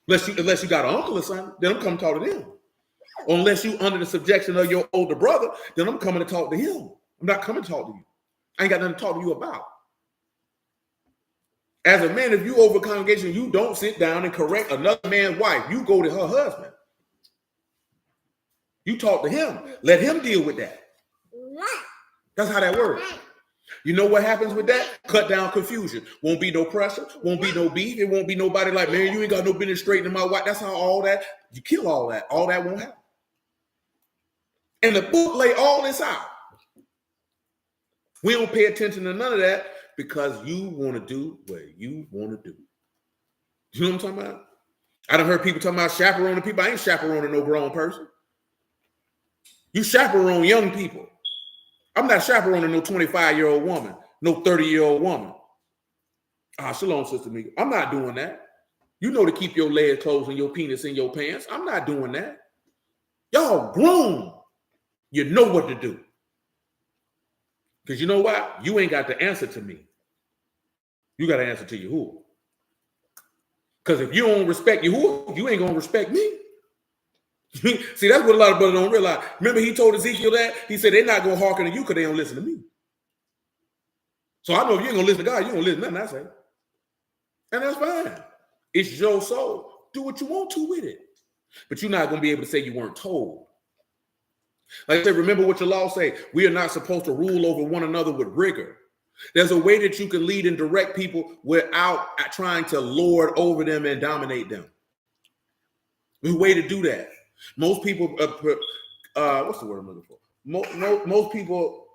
Unless you got an uncle or something, then I'm coming to talk to them. Or unless you under the subjection of your older brother, then I'm coming to talk to him. I'm not coming to talk to you. I ain't got nothing to talk to you about. As a man, if you over a congregation, you don't sit down and correct another man's wife. You go to her husband. You talk to him. Let him deal with that. That's how that works. You know what happens with that? Cut down confusion. Won't be no pressure. Won't be no beef. It won't be nobody like, man, you ain't got no business straightening my wife. That's how all that, you kill all that. All that won't happen. And the book lay all this out. We don't pay attention to none of that because you want to do what you want to do. You know what I'm talking about? I done heard people talking about chaperoning people. I ain't chaperoning no grown person. You chaperone young people. I'm not chaperoning no 25-year-old woman, no 30-year-old woman. Shalom, Sister Mika. I'm not doing that. You know to keep your legs closed and your penis in your pants. I'm not doing that. Y'all grown. You know what to do. Because you know what? You ain't got the answer to me. You got to answer to Yahuwah. Because if you don't respect Yahuwah, you ain't going to respect me. See, that's what a lot of brothers don't realize. Remember he told Ezekiel that? He said they're not going to hearken to you because they don't listen to me. So I know if you ain't going to listen to God, you don't listen to nothing I say. And that's fine. It's your soul. Do what you want to with it. But you're not going to be able to say you weren't told. Like I said, remember what your law say. We are not supposed to rule over one another with rigor. There's a way that you can lead and direct people without trying to lord over them and dominate them. There's a way to do that. Most people, what's the word I'm looking for? Most people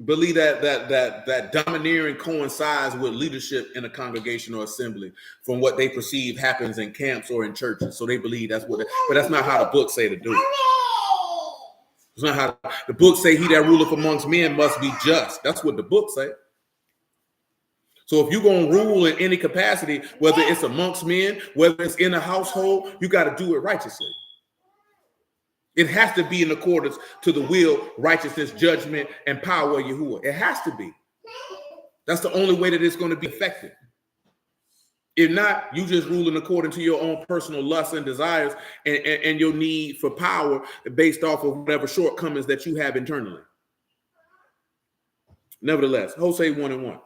believe that domineering coincides with leadership in a congregation or assembly from what they perceive happens in camps or in churches. So they believe that's what, but that's not how the book say to do it. It's not how the book say he that ruleth amongst men must be just. That's what the book say. So if you're going to rule in any capacity, whether it's amongst men, whether it's in a household, you got to do it righteously. It has to be in accordance to the will, righteousness, judgment, and power of Yahuwah. It has to be. That's the only way that it's going to be effective. If not, you just ruling according to your own personal lusts and desires and your need for power based off of whatever shortcomings that you have internally. Nevertheless, Hosea 1:1.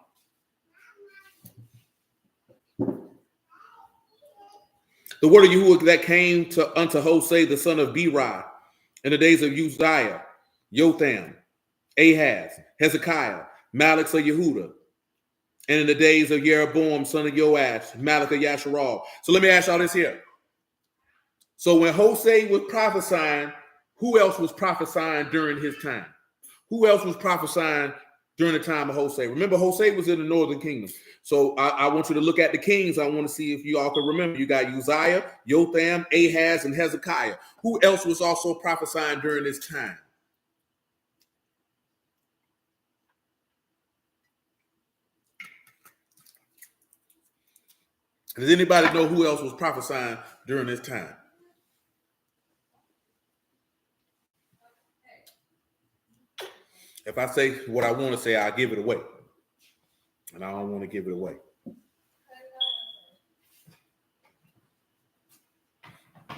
The word of Yahuwah that came unto Hosea the son of Beri in the days of Uzziah, Jotham, Ahaz, Hezekiah, Malach of Yehuda, and in the days of Jeroboam, son of Joash, Malach of Yasharal. So let me ask y'all this here. So when Hosea was prophesying, who else was prophesying during his time? Who else was prophesying during the time of Hosea? Remember, Hosea was in the northern kingdom. So I want you to look at the kings. I want to see if you all can remember. You got Uzziah, Jotham, Ahaz, and Hezekiah. Who else was also prophesying during this time? Does anybody know who else was prophesying during this time? If I say what I want to say, I'll give it away. And I don't want to give it away.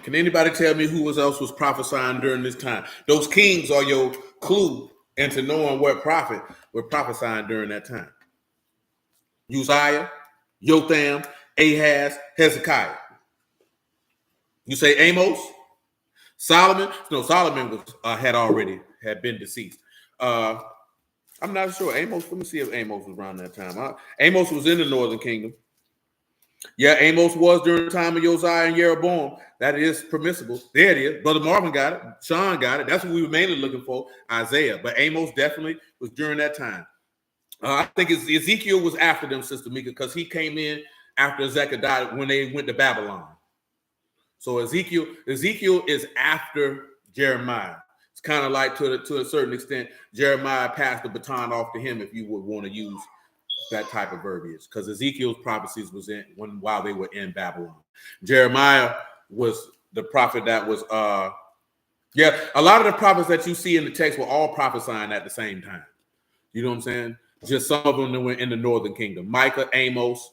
Can anybody tell me who else was prophesying during this time? Those kings are your clue into knowing what prophet were prophesying during that time. Uzziah, Jotham, Ahaz, Hezekiah. You say Amos? Solomon? No, Solomon was had been deceased. I'm not sure. Amos, let me see if Amos was around that time. Amos was in the northern kingdom. Yeah, Amos was during the time of Josiah and Jeroboam. That is permissible. There it is. Brother Marvin got it. Sean got it. That's what we were mainly looking for, Isaiah. But Amos definitely was during that time. I think Ezekiel was after them, Sister Mika, because he came in after Zechariah when they went to Babylon. So Ezekiel is after Jeremiah. It's kind of like to a certain extent, Jeremiah passed the baton off to him, if you would want to use that type of verbiage, because Ezekiel's prophecies was while they were in Babylon. Jeremiah was the prophet that was a lot of the prophets that you see in the text were all prophesying at the same time. You know what I'm saying? Just some of them that were in the northern kingdom. Micah, Amos,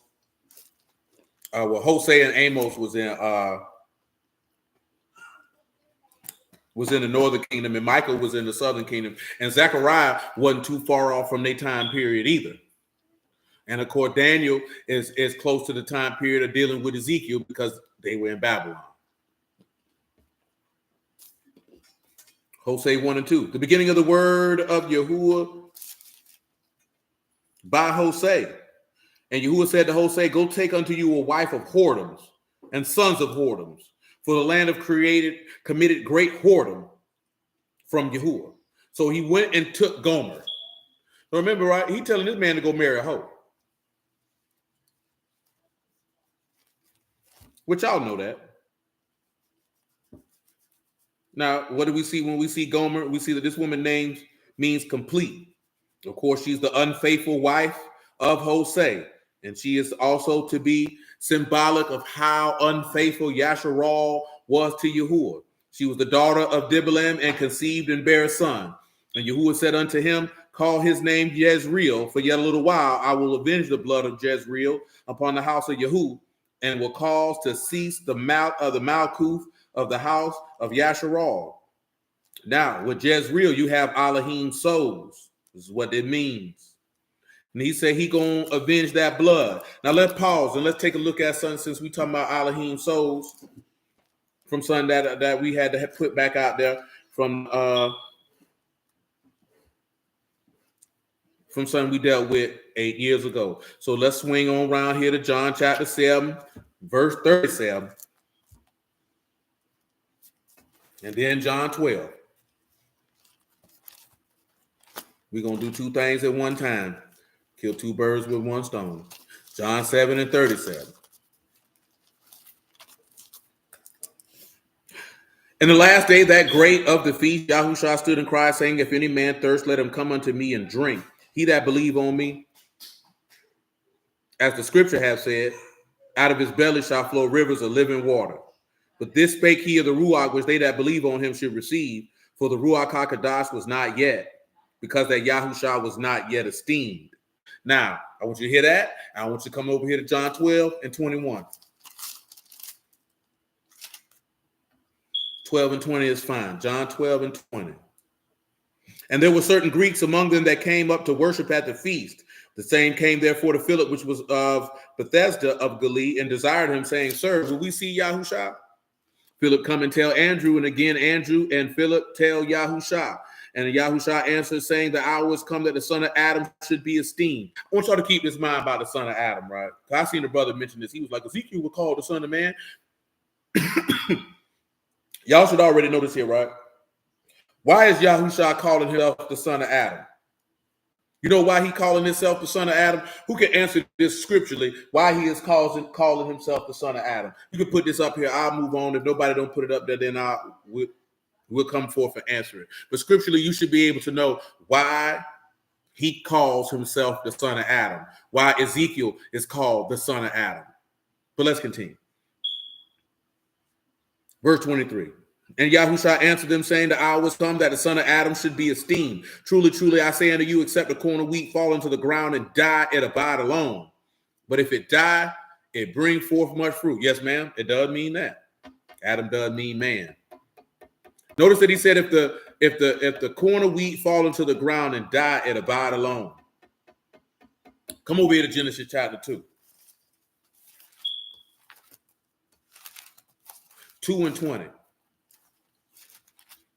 Hosea and Amos was in the northern kingdom, and Micah was in the southern kingdom, and Zechariah wasn't too far off from their time period either. And of course, Daniel is close to the time period of dealing with Ezekiel because they were in Babylon. Hosea 1 and 2. The beginning of the word of Yahuwah by Hosea. And Yahuwah said to Hosea, go take unto you a wife of whoredoms and sons of whoredoms, for the land of committed great whoredom from Yahuwah. So he went and took Gomer. So remember, right? He telling this man to go marry a hoe. Which y'all know that. Now, what do we see when we see Gomer? We see that this woman means complete. Of course, she's the unfaithful wife of Hosea. And she is also to be symbolic of how unfaithful Yasharal was to Yahuwah. She was the daughter of Diblaim and conceived and bare a son. And Yahuwah said unto him, call his name Jezreel, for yet a little while I will avenge the blood of Jezreel upon the house of Yahuwah, and will cause to cease the Malkuth of the house of Yasharal. Now, with Jezreel, you have Alahym souls. This is what it means. And he said he gonna avenge that blood. Now let's pause and let's take a look at something, since we talking about Alahym souls, from something that we had to put back out there from something we dealt with 8 years ago. So let's swing on around here to John chapter 7, verse 37. And then John 12. We're going to do two things at one time. Kill two birds with one stone. John 7 and 37. In the last day, that great of the feast, Yahushua stood and cried, saying, if any man thirst, let him come unto me and drink. He that believe on me, as the scripture hath said, out of his belly shall flow rivers of living water. But this spake he of the Ruach, which they that believe on him should receive. For the Ruach HaKodesh was not yet, because that Yahushua was not yet esteemed. Now, I want you to hear that. I want you to come over here to John 12 and 21. 12 and 20 is fine. John 12 and 20. And there were certain Greeks among them that came up to worship at the feast. The same came therefore to Philip, which was of Bethesda of Galilee, and desired him, saying, Sir, will we see Yahushua? Philip come and tell Andrew, and again Andrew and Philip tell Yahushua. And Yahushua answered, saying, the hour is come that the son of Adam should be esteemed. I want y'all to keep this in mind about the son of Adam, right? I seen a brother mention this. He was like, Ezekiel was called the son of man. Y'all should already know this here, right? Why is Yahushua calling himself the son of Adam? You know why he calling himself the son of Adam? Who can answer this scripturally? Why he is calling himself the son of Adam? You can put this up here. I'll move on. If nobody don't put it up there, then we'll come forth and answer it. But scripturally, you should be able to know why he calls himself the son of Adam. Why Ezekiel is called the son of Adam. But let's continue. Verse 23. And Yahushua answered them, saying, the hour is come that the son of Adam should be esteemed. Truly, truly, I say unto you, except a corn of wheat fall into the ground and die, it abide alone. But if it die, it bring forth much fruit. Yes, ma'am, it does mean that. Adam does mean man. Notice that he said, if the corn of wheat fall into the ground and die, it abide alone. Come over here to Genesis chapter 2. 2 and 20.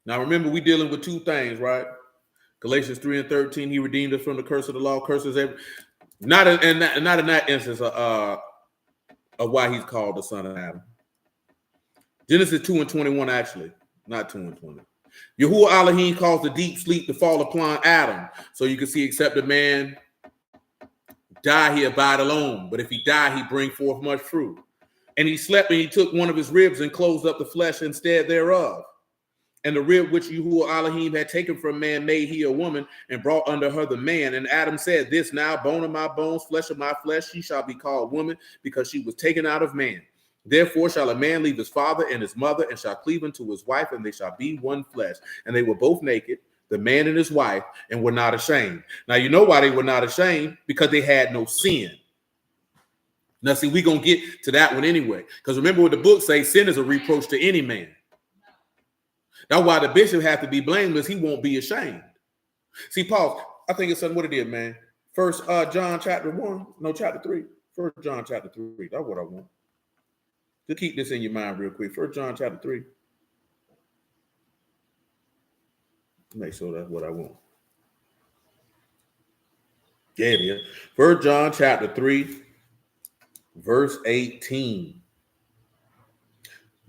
Now, remember, we're dealing with two things, right? Galatians 3 and 13, he redeemed us from the curse of the law, curses every. Not in that instance of why he's called the son of Adam. Genesis 2 and 21, actually, not 2 and 20. Yahuwah Alahym caused the deep sleep to fall upon Adam. So you can see, except a man die, he abide alone. But if he die, he bring forth much fruit. And he slept, and he took one of his ribs and closed up the flesh instead thereof. And the rib which Yahuwah Alahym had taken from man made he a woman, and brought unto her the man. And Adam said, this now, bone of my bones, flesh of my flesh, she shall be called woman, because she was taken out of man. Therefore shall a man leave his father and his mother, and shall cleave unto his wife, and they shall be one flesh. And they were both naked, the man and his wife, and were not ashamed. Now, you know why they were not ashamed? Because they had no sin. Now, see, we're going to get to that one anyway. Because remember what the book says, sin is a reproach to any man. That's why the bishop has to be blameless. He won't be ashamed. See, Paul, I think it's what it is, man. First John chapter 1, no, chapter 3. First John chapter 3. That's what I want. Just keep this in your mind real quick. First John chapter 3. Make sure that's what I want. Yeah, it is. First John chapter 3, verse 18.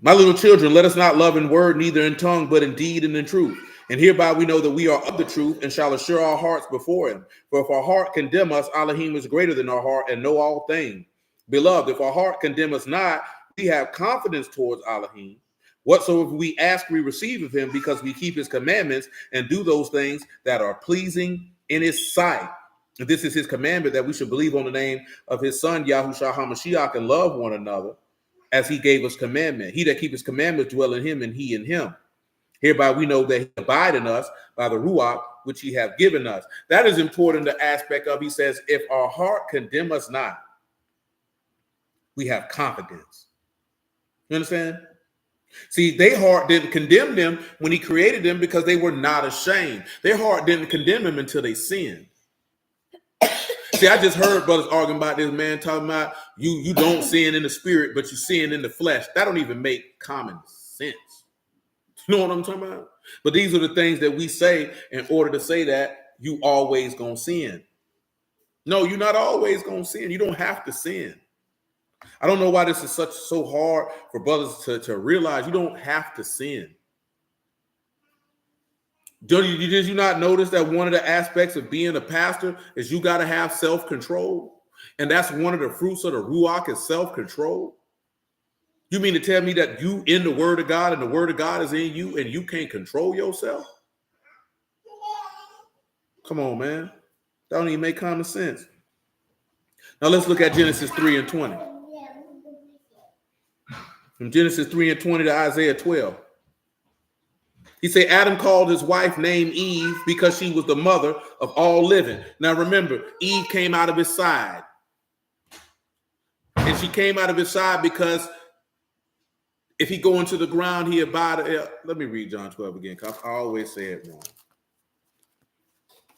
My little children, let us not love in word, neither in tongue, but in deed and in truth. And hereby we know that we are of the truth, and shall assure our hearts before him. For if our heart condemn us, Alahym is greater than our heart, and know all things. Beloved, if our heart condemn us not, we have confidence towards Alahym. Whatsoever we ask, we receive of him, because we keep his commandments and do those things that are pleasing in his sight. And this is his commandment, that we should believe on the name of his son, Yahushua HaMashiach, and love one another, as he gave us commandment. He that keep his commandments dwell in him, and he in him. Hereby we know that he abide in us by the Ruach, which he hath given us. That is important, the aspect of, he says, if our heart condemn us not, we have confidence. You understand? See, their heart didn't condemn them when he created them, because they were not ashamed. Their heart didn't condemn them until they sinned. See, I just heard brothers arguing about this, man, talking about you don't sin in the spirit, but you sin in the flesh. That don't even make common sense. You know what I'm talking about? But these are the things that we say in order to say that you always gonna sin. No, you're not always gonna sin. You don't have to sin. I don't know why this is so hard for brothers to realize you don't have to sin. Did you not notice that one of the aspects of being a pastor is you got to have self-control? And that's one of the fruits of the Ruach is self-control. You mean to tell me that you in the Word of God and the Word of God is in you and you can't control yourself? Come on, man. That don't even make common sense. Now let's look at Genesis 3 and 20. From Genesis 3 and 20 to Isaiah 12. He said, Adam called his wife named Eve because she was the mother of all living. Now remember, Eve came out of his side. And she came out of his side because if he go into the ground, he abide. Let me read John 12 again, because I always say it wrong.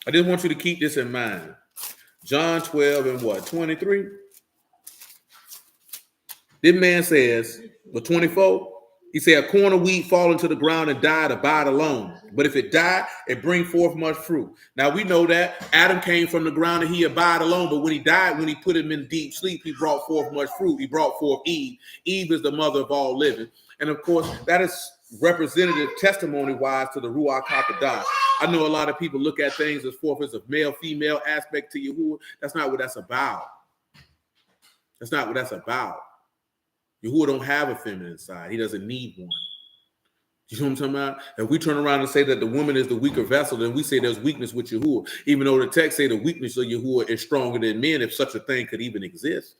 I just want you to keep this in mind. John 12 and what? 23? This man says, but 24, he said, a corn of wheat fall into the ground and died, abide alone. But if it die, it bring forth much fruit. Now we know that Adam came from the ground and he abide alone. But when he died, when he put him in deep sleep, he brought forth much fruit. He brought forth Eve. Eve is the mother of all living. And of course, that is representative testimony-wise to the Ruach HaKodesh. I know a lot of people look at things as forth as a male-female aspect to Yahuwah. That's not what that's about. That's not what that's about. Yahuwah don't have a feminine side. He doesn't need one. You know what I'm talking about? If we turn around and say that the woman is the weaker vessel, then we say there's weakness with Yahuwah, even though the text say the weakness of Yahuwah is stronger than men, if such a thing could even exist.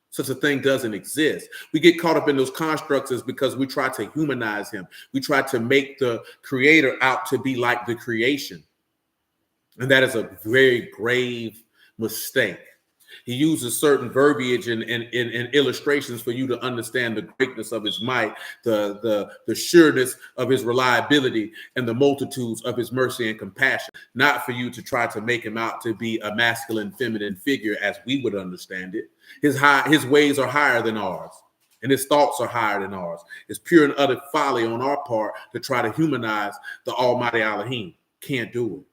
Such a thing doesn't exist. We get caught up in those constructs is because we try to humanize him. We try to make the creator out to be like the creation. And that is a very grave mistake. He uses certain verbiage and illustrations for you to understand the greatness of his might, the sureness of his reliability, and the multitudes of his mercy and compassion, not for you to try to make him out to be a masculine, feminine figure as we would understand it. His ways are higher than ours, and his thoughts are higher than ours. It's pure and utter folly on our part to try to humanize the Almighty Alahym. Can't do it.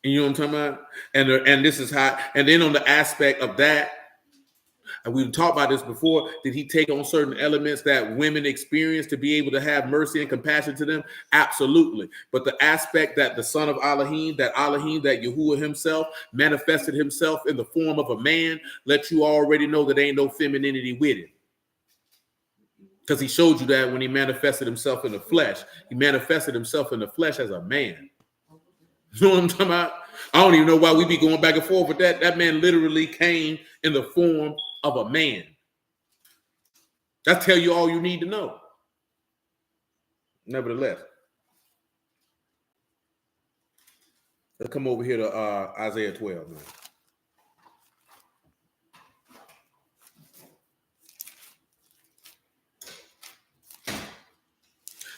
And you know what I'm talking about? And this is how, and then on the aspect of that, and we've talked about this before, did he take on certain elements that women experience to be able to have mercy and compassion to them? Absolutely. But the aspect that the son of Alahym, that Yahuwah himself manifested himself in the form of a man, let you already know that ain't no femininity with it. Because he showed you that when he manifested himself in the flesh. He manifested himself in the flesh as a man. You know what I'm talking about? I don't even know why we be going back and forth with that. That man literally came in the form of a man. That tell you all you need to know. Nevertheless, let's come over here to Isaiah 12 now.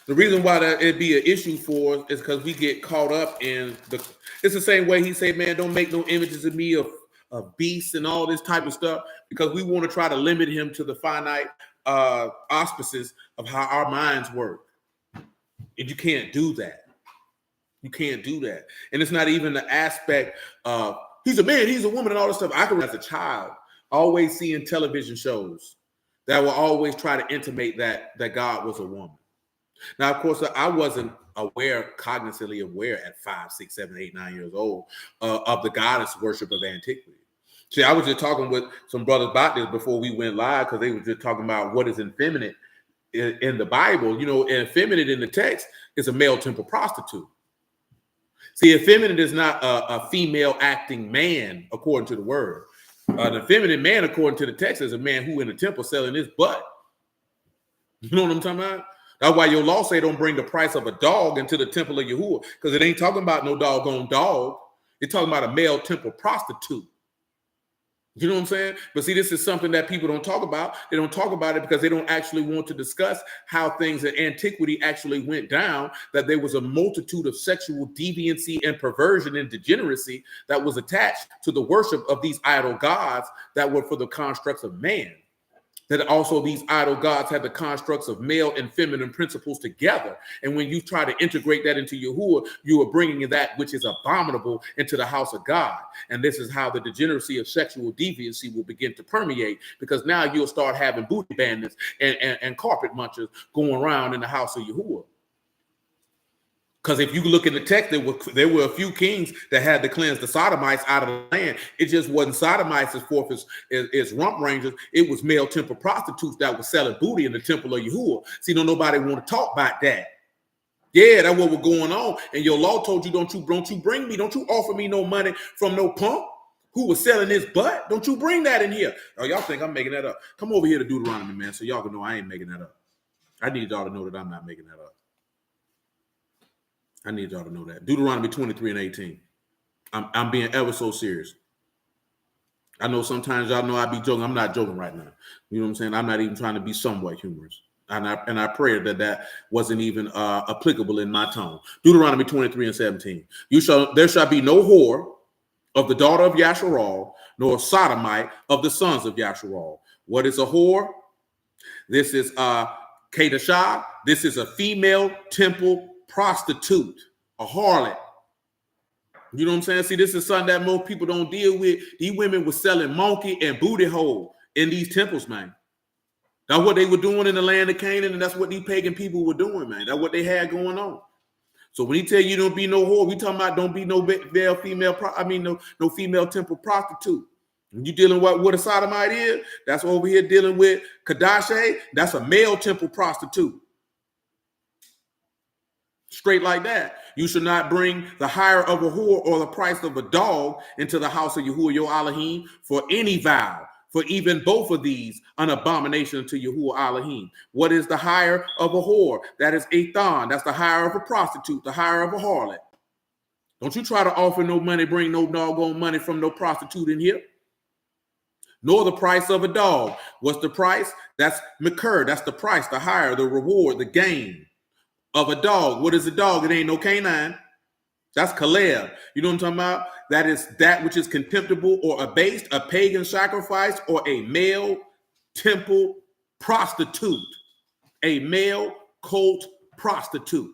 The reason why that it'd be an issue for us is because we get caught up in it's the same way he said, man, don't make no images of me of beasts and all this type of stuff, because we want to try to limit him to the finite auspices of how our minds work. And you can't do that. You can't do that. And it's not even the aspect of he's a man, he's a woman, and all this stuff. I can, as a child, always seeing television shows that will always try to intimate that God was a woman. Now, of course, I wasn't cognitively aware at 5, 6, 7, 8, 9 years old of the goddess worship of antiquity. See, I was just talking with some brothers about this before we went live, because they were just talking about what is effeminate in the Bible. You know, effeminate in the text is a male temple prostitute. See, effeminate is not a female acting man, according to the word. An effeminate man, according to the text, is a man who in the temple selling his butt. You know what I'm talking about? That's why your law say don't bring the price of a dog into the temple of Yahuwah, because it ain't talking about no doggone dog. It's talking about a male temple prostitute. You know what I'm saying? But see, this is something that people don't talk about. They don't talk about it because they don't actually want to discuss how things in antiquity actually went down, that there was a multitude of sexual deviancy and perversion and degeneracy that was attached to the worship of these idol gods that were for the constructs of man. That also these idol gods had the constructs of male and feminine principles together. And when you try to integrate that into Yahuwah, you are bringing that which is abominable into the house of God. And this is how the degeneracy of sexual deviancy will begin to permeate, because now you'll start having booty bandits and carpet munchers going around in the house of Yahuwah. Because if you look in the text, there were a few kings that had to cleanse the sodomites out of the land. It just wasn't sodomites as forth as rump rangers. It was male temple prostitutes that were selling booty in the temple of Yahuwah. See, don't nobody want to talk about that. Yeah, that's what was going on. And your law told you, don't you offer me no money from no punk who was selling his butt. Don't you bring that in here. Oh, y'all think I'm making that up. Come over here to Deuteronomy, man, so y'all can know I ain't making that up. I need y'all to know that I'm not making that up. I need y'all to know that. Deuteronomy 23 and 18. I'm being ever so serious. I know sometimes y'all know I be joking. I'm not joking right now. You know what I'm saying? I'm not even trying to be somewhat humorous. And I pray that wasn't even applicable in my tone. Deuteronomy 23 and 17. There shall be no whore of the daughter of Yasharal, nor sodomite of the sons of Yasharal. What is a whore? This is Kedashah. This is a female temple prostitute, a harlot. You know what I'm saying? See, this is something that most people don't deal with. These women were selling monkey and booty hole in these temples, man. That's what they were doing in the land of Canaan, and that's what these pagan people were doing, man. That's what they had going on. So when he tell you don't be no whore, we talking about don't be no no female temple prostitute. When you dealing with what a sodomite is, that's over here dealing with Kadashe. That's a male temple prostitute. Straight like that. You should not bring the hire of a whore or the price of a dog into the house of Yahuwah your Alahym for any vow. For even both of these, an abomination to Yahuwah Alahym. What is the hire of a whore? That is Athan. That's the hire of a prostitute, the hire of a harlot. Don't you try to offer no money, bring no doggone money from no prostitute in here. Nor the price of a dog. What's the price? That's Makir. That's the price, the hire, the reward, the gain of a dog. What is a dog? It ain't no canine. That's Kaleb. You know what I'm talking about? That is that which is contemptible or abased, a pagan sacrifice, or a male temple prostitute. A male cult prostitute.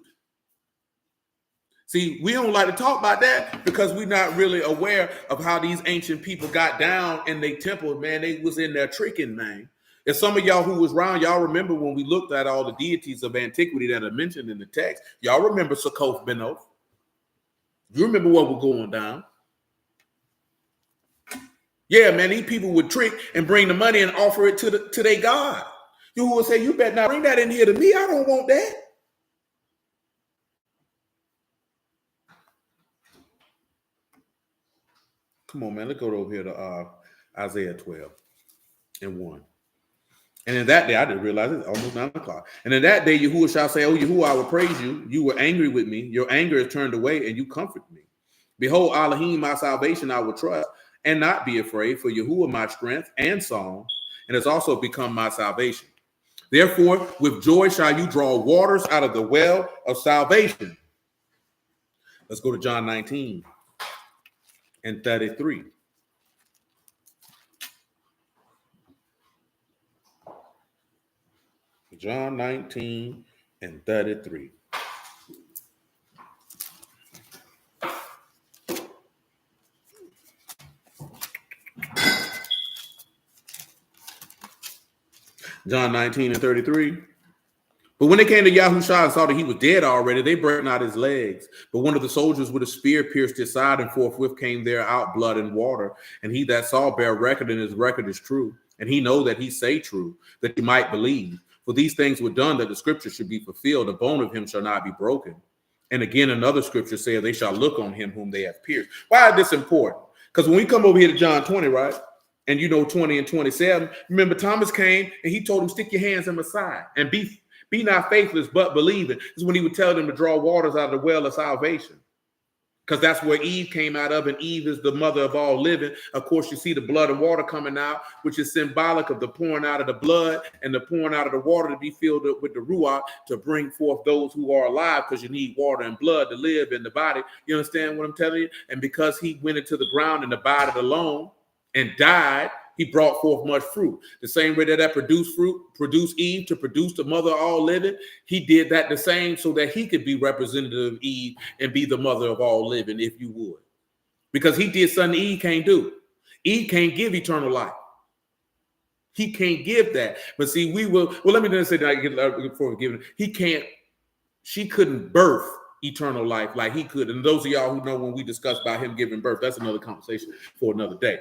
See, we don't like to talk about that because we're not really aware of how these ancient people got down in their temple, man. They was in there tricking, man. And some of y'all who was around, y'all remember when we looked at all the deities of antiquity that are mentioned in the text. Y'all remember Succoth Benoth. You remember what was going down. Yeah, man, these people would trick and bring the money and offer it to their God. You would say, you better not bring that in here to me. I don't want that. Come on, man. Let's go over here to Isaiah 12 and 1. And in that day, I didn't realize it's almost 9 o'clock. And in that day, Yahuwah shall say, oh, Yahuwah, I will praise you. You were angry with me. Your anger is turned away, and you comfort me. Behold, Alahym, my salvation, I will trust, and not be afraid, for Yahuwah, my strength and song, and has also become my salvation. Therefore, with joy shall you draw waters out of the well of salvation. Let's go to John 19 and 33. John 19 and 33. John 19 and 33. But when they came to Yahushua and saw that he was dead already, they broke out his legs. But one of the soldiers with a spear pierced his side, and forthwith came there out blood and water. And he that saw bare record, and his record is true. And he know that he say true, that he might believe. For these things were done that the scripture should be fulfilled. A bone of him shall not be broken. And again, another scripture says they shall look on him whom they have pierced. Why is this important? Because when we come over here to John 20, right? And 20 and 27, remember Thomas came and he told him, stick your hands in my side and be not faithless, but believing. This is when he would tell them to draw waters out of the well of salvation. because that's where Eve came out of, and Eve is the mother of all living. Of course, you see the blood and water coming out, which is symbolic of the pouring out of the blood and the pouring out of the water to be filled up with the ruach to bring forth those who are alive, because you need water and blood to live in the body. You understand what I'm telling you? And because he went into the ground and abided alone and died, he brought forth much fruit. The same way that produced fruit, produced Eve to produce the mother of all living, he did that the same so that he could be representative of Eve and be the mother of all living, if you would. Because he did something Eve can't do. Eve can't give eternal life. He can't give that. But see, let me just say that before we give it. She couldn't birth eternal life like he could. And those of y'all who know when we discuss about him giving birth, that's another conversation for another day.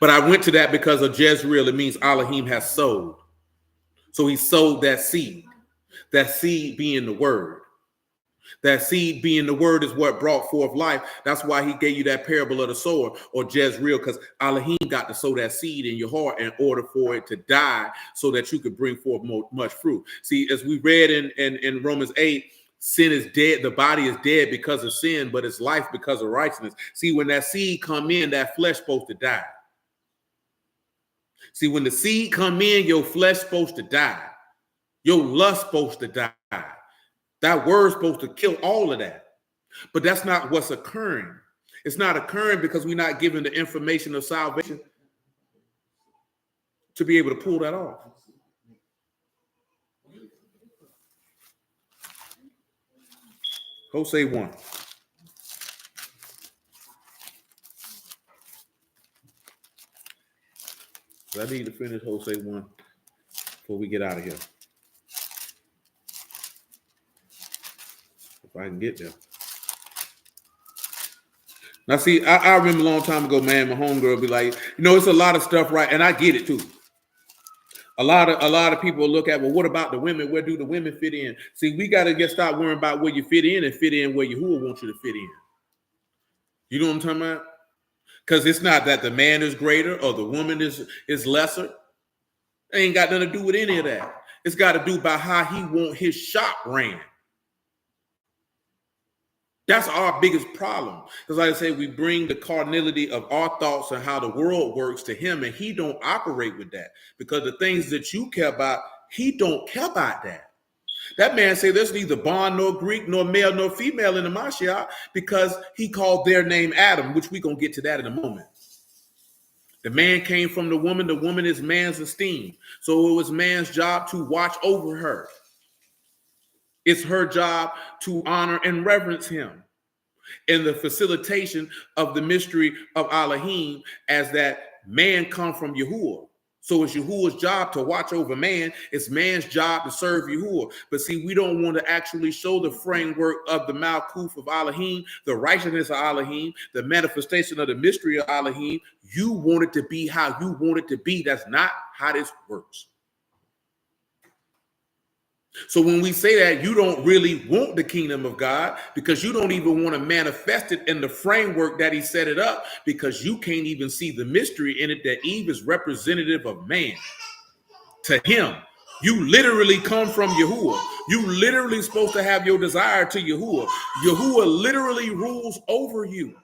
But I went to that because of Jezreel. It means Alahym has sowed. So he sowed that seed being the word. That seed being the word is what brought forth life. That's why he gave you that parable of the sower or Jezreel, because Alahym got to sow that seed in your heart in order for it to die so that you could bring forth much fruit. See, as we read in Romans 8, sin is dead. The body is dead because of sin, but it's life because of righteousness. See, when that seed come in, that flesh supposed to die. See, when the seed come in, your flesh supposed to die. Your lust supposed to die. That word's supposed to kill all of that. But that's not what's occurring. It's not occurring because we're not given the information of salvation to be able to pull that off. Hosea 1. I need to finish Hosea 1 before we get out of here. If I can get there. Now, see, I remember a long time ago, man, my homegirl be like, it's a lot of stuff, right? And I get it too. A lot of people look at, well, what about the women? Where do the women fit in? See, we got to start worrying about where you fit in and fit in where Yahuwah wants you to fit in. You know what I'm talking about? Because it's not that the man is greater or the woman is lesser. It ain't got nothing to do with any of that. It's got to do by how he want his shop ran. That's our biggest problem. Because like I say, we bring the carnality of our thoughts and how the world works to him, and he don't operate with that. Because the things that you care about, he don't care about that. That man said there's neither bond nor Greek nor male nor female in the Mashiach, because he called their name Adam, which we're going to get to that in a moment. The man came from the woman is man's esteem. So it was man's job to watch over her. It's her job to honor and reverence him in the facilitation of the mystery of Alahym, as that man come from Yahuwah. So it's Yahuwah's job to watch over man. It's man's job to serve Yahuwah. But see, we don't want to actually show the framework of the Malkuth of Alahym, the righteousness of Alahym, the manifestation of the mystery of Alahym. You want it to be how you want it to be. That's not how this works. So when we say that, you don't really want the kingdom of God, because you don't even want to manifest it in the framework that he set it up, because you can't even see the mystery in it that Eve is representative of man. To him, you literally come from Yahuwah. You literally supposed to have your desire to Yahuwah. Yahuwah literally rules over you.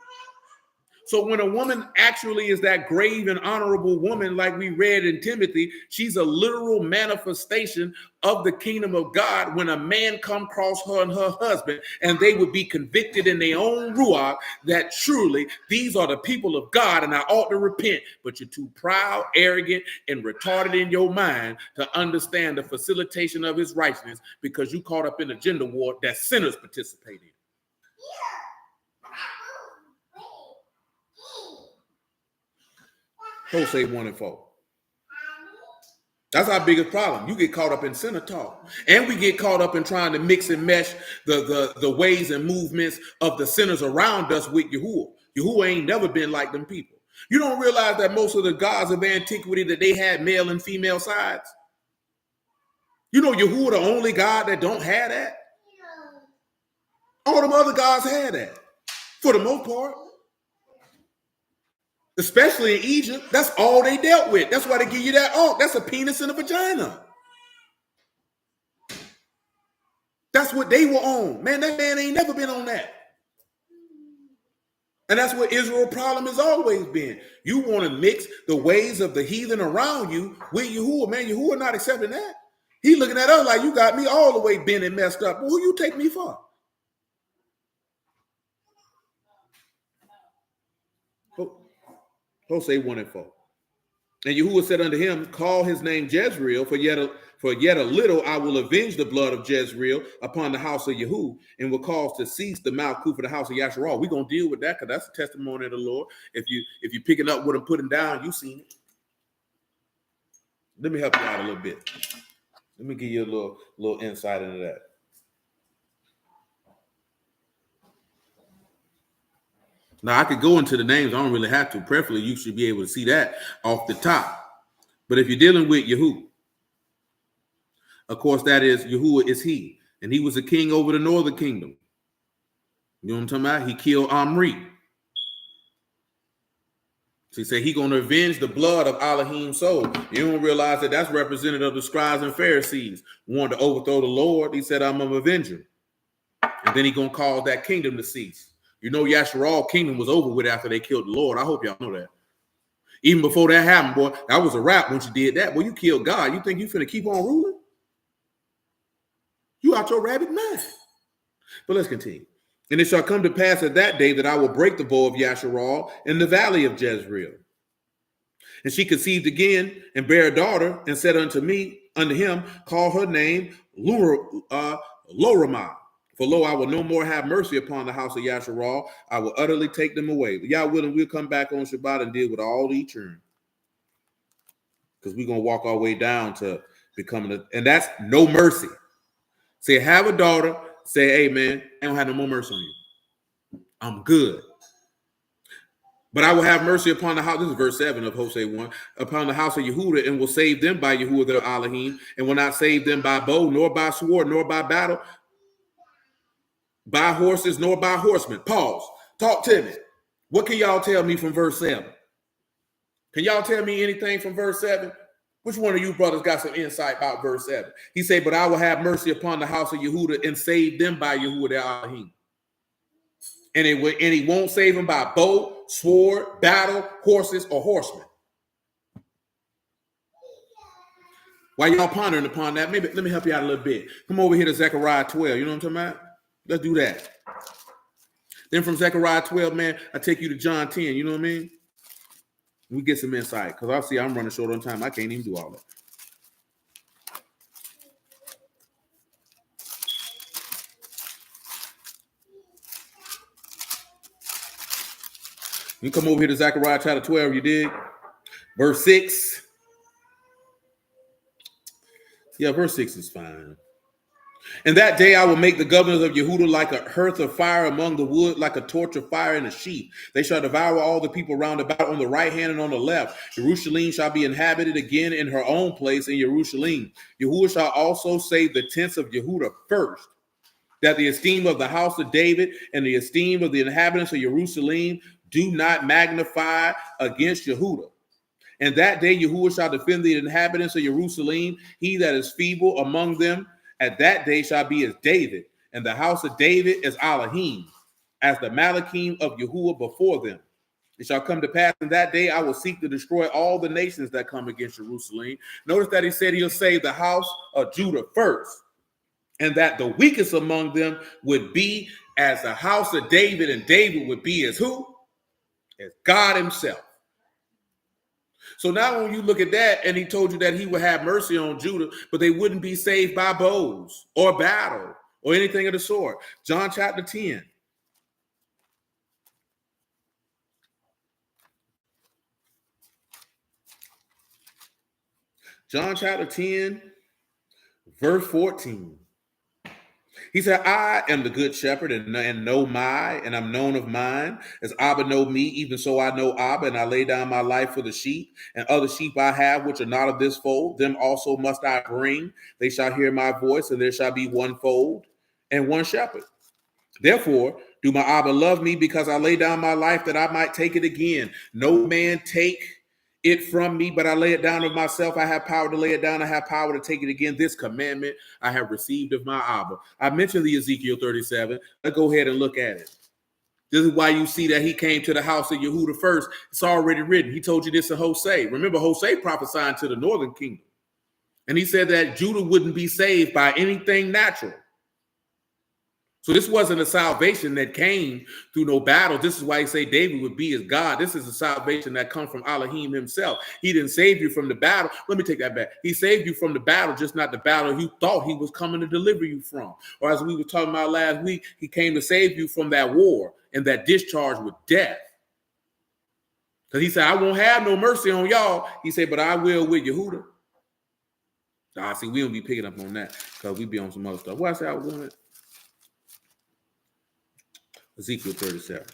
So when a woman actually is that grave and honorable woman, like we read in Timothy, she's a literal manifestation of the kingdom of God. When a man come across her and her husband, and they would be convicted in their own ruach that truly these are the people of God and I ought to repent. But you're too proud, arrogant, and retarded in your mind to understand the facilitation of his righteousness, because you caught up in a gender war that sinners participate in. Hosea 1 and 4. That's our biggest problem. You get caught up in sinner talk. And we get caught up in trying to mix and mesh the ways and movements of the sinners around us with Yahuwah. Yahuwah ain't never been like them people. You don't realize that most of the gods of antiquity, that they had male and female sides? You know Yahuwah the only God that don't have that? All them other gods had that, for the most part. Especially in Egypt, that's all they dealt with. That's why they give you that. Oh, that's a penis and a vagina. That's what they were on. Man, that man ain't never been on that. And that's what Israel's problem has always been. You want to mix the ways of the heathen around you with Yahuwah. Man, Yahuwah not accepting that. He looking at us like, you got me all the way bent and messed up. Well, who you take me for? Hosea 1 and 4. And Yahuwah said unto him, call his name Jezreel, for yet a little I will avenge the blood of Jezreel upon the house of Yahuwah, and will cause to cease the malcouf for the house of Yasharal. We're gonna deal with that because that's the testimony of the Lord. If you're picking up what I'm putting down, you seen it. Let me help you out a little bit. Let me give you a little insight into that. Now, I could go into the names. I don't really have to. Preferably, you should be able to see that off the top. But if you're dealing with Yahuwah, of course, that is Yahuwah is he. And he was a king over the northern kingdom. You know what I'm talking about? He killed Omri. So he said he's going to avenge the blood of Alahym's soul. You don't realize that that's representative of the scribes and Pharisees. Wanted to overthrow the Lord. He said, I'm an avenger. And then he's going to cause that kingdom to cease. You know, Yasharal kingdom was over with after they killed the Lord. I hope y'all know that. Even before that happened, boy, that was a wrap once you did that. Boy, you killed God. You think you finna keep on ruling? You out your rabbit mind. But let's continue. And it shall come to pass at that day that I will break the bow of Yasharal in the valley of Jezreel. And she conceived again and bare a daughter and said unto him, call her name Loramah. For lo, I will no more have mercy upon the house of Yasharal. I will utterly take them away. But y'all willing, we'll come back on Shabbat and deal with all the children. Because we're going to walk our way down to becoming and that's no mercy. Say, have a daughter. Say, hey, man, I don't have no more mercy on you. I'm good. But I will have mercy upon the house. This is verse 7 of Hosea 1. Upon the house of Yehuda, and will save them by Yahuwah their Alahym, and will not save them by bow, nor by sword, nor by battle, by horses, nor by horsemen. Pause. Talk to me. What can y'all tell me from verse 7? Can y'all tell me anything from verse 7? Which one of you brothers got some insight about verse 7? He said, but I will have mercy upon the house of Yehuda and save them by Yahuwah their Alahym. And he won't save them by bow, sword, battle, horses, or horsemen. While y'all pondering upon that, maybe let me help you out a little bit. Come over here to Zechariah 12. You know what I'm talking about? Let's do that. Then from Zechariah 12, man, I take you to John 10. You know what I mean? We get some insight because I see I'm running short on time. I can't even do all that. You come over here to Zechariah chapter 12, you dig? Verse 6. Yeah, verse 6 is fine. And that day I will make the governors of Yehuda like a hearth of fire among the wood, like a torch of fire in a sheaf. They shall devour all the people round about on the right hand and on the left. Jerusalem shall be inhabited again in her own place in Jerusalem. Yahuwah shall also save the tents of Yehuda first, that the esteem of the house of David and the esteem of the inhabitants of Jerusalem do not magnify against Yehuda. And that day Yahuwah shall defend the inhabitants of Jerusalem. He that is feeble among them at that day shall be as David, and the house of David is Alahym, as the Malachim of Yahuwah before them. It shall come to pass in that day I will seek to destroy all the nations that come against Jerusalem. Notice that he said he'll save the house of Judah first, and that the weakest among them would be as the house of David, and David would be as who? As God himself. So now when you look at that, and he told you that he would have mercy on Judah, but they wouldn't be saved by bows or battle or anything of the sort. John chapter 10. John chapter 10, verse 14. He said, I am the good shepherd and know and I'm known of mine. As Abba know me, even so I know Abba, and I lay down my life for the sheep. And other sheep I have, which are not of this fold, them also must I bring. They shall hear my voice, and there shall be one fold and one shepherd. Therefore, do my Abba love me, because I lay down my life that I might take it again. No man take it from me, but I lay it down of myself. I have power to lay it down. I have power to take it again. This commandment I have received of my Abba. I mentioned the Ezekiel 37. Let's go ahead and look at it. This is why you see that he came to the house of Yehuda first. It's already written. He told you this in Hosea. Remember, Hosea prophesying to the northern kingdom. And he said that Judah wouldn't be saved by anything natural. So this wasn't a salvation that came through no battle. This is why he say David would be his God. This is a salvation that comes from Alahym himself. He didn't save you from the battle. Let me take that back. He saved you from the battle, just not the battle you thought he was coming to deliver you from. Or as we were talking about last week, he came to save you from that war and that discharge with death. Because he said, I won't have no mercy on y'all. He said, but I will with Yehuda. See, we don't be picking up on that because we be on some other stuff. What I say I was doing it? Ezekiel 37.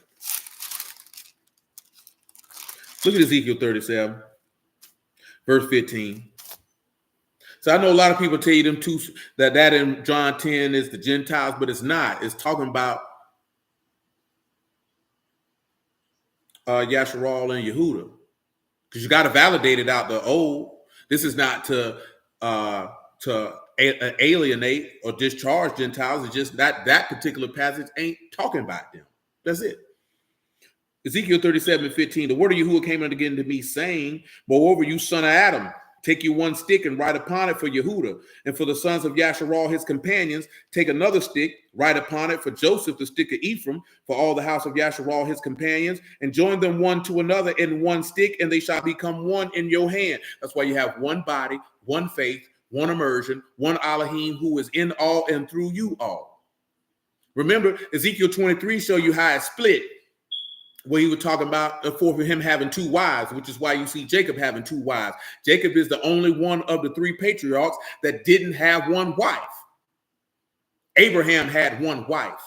Look at Ezekiel 37, verse 15. So I know a lot of people tell you them two that in John 10 is the Gentiles, but it's not. It's talking about Yasharal and Yehuda, because you got to validate it out the old. This is not to alienate or discharge Gentiles. It's just that particular passage ain't talking about them. That's it. Ezekiel 37:15. The word of Yahuwah came again to me, saying, moreover, you son of Adam, take you one stick and write upon it for Yehuda, and for the sons of Yasharal his companions, take another stick, write upon it for Joseph, the stick of Ephraim, for all the house of Yasharal his companions, and join them one to another in one stick, and they shall become one in your hand. That's why you have one body, one faith, one immersion, one Alahym, who is in all and through you all. Remember, Ezekiel 23 show you how it split, where he was talking about for him having two wives, which is why you see Jacob having two wives. Jacob is the only one of the three patriarchs that didn't have one wife. Abraham had one wife.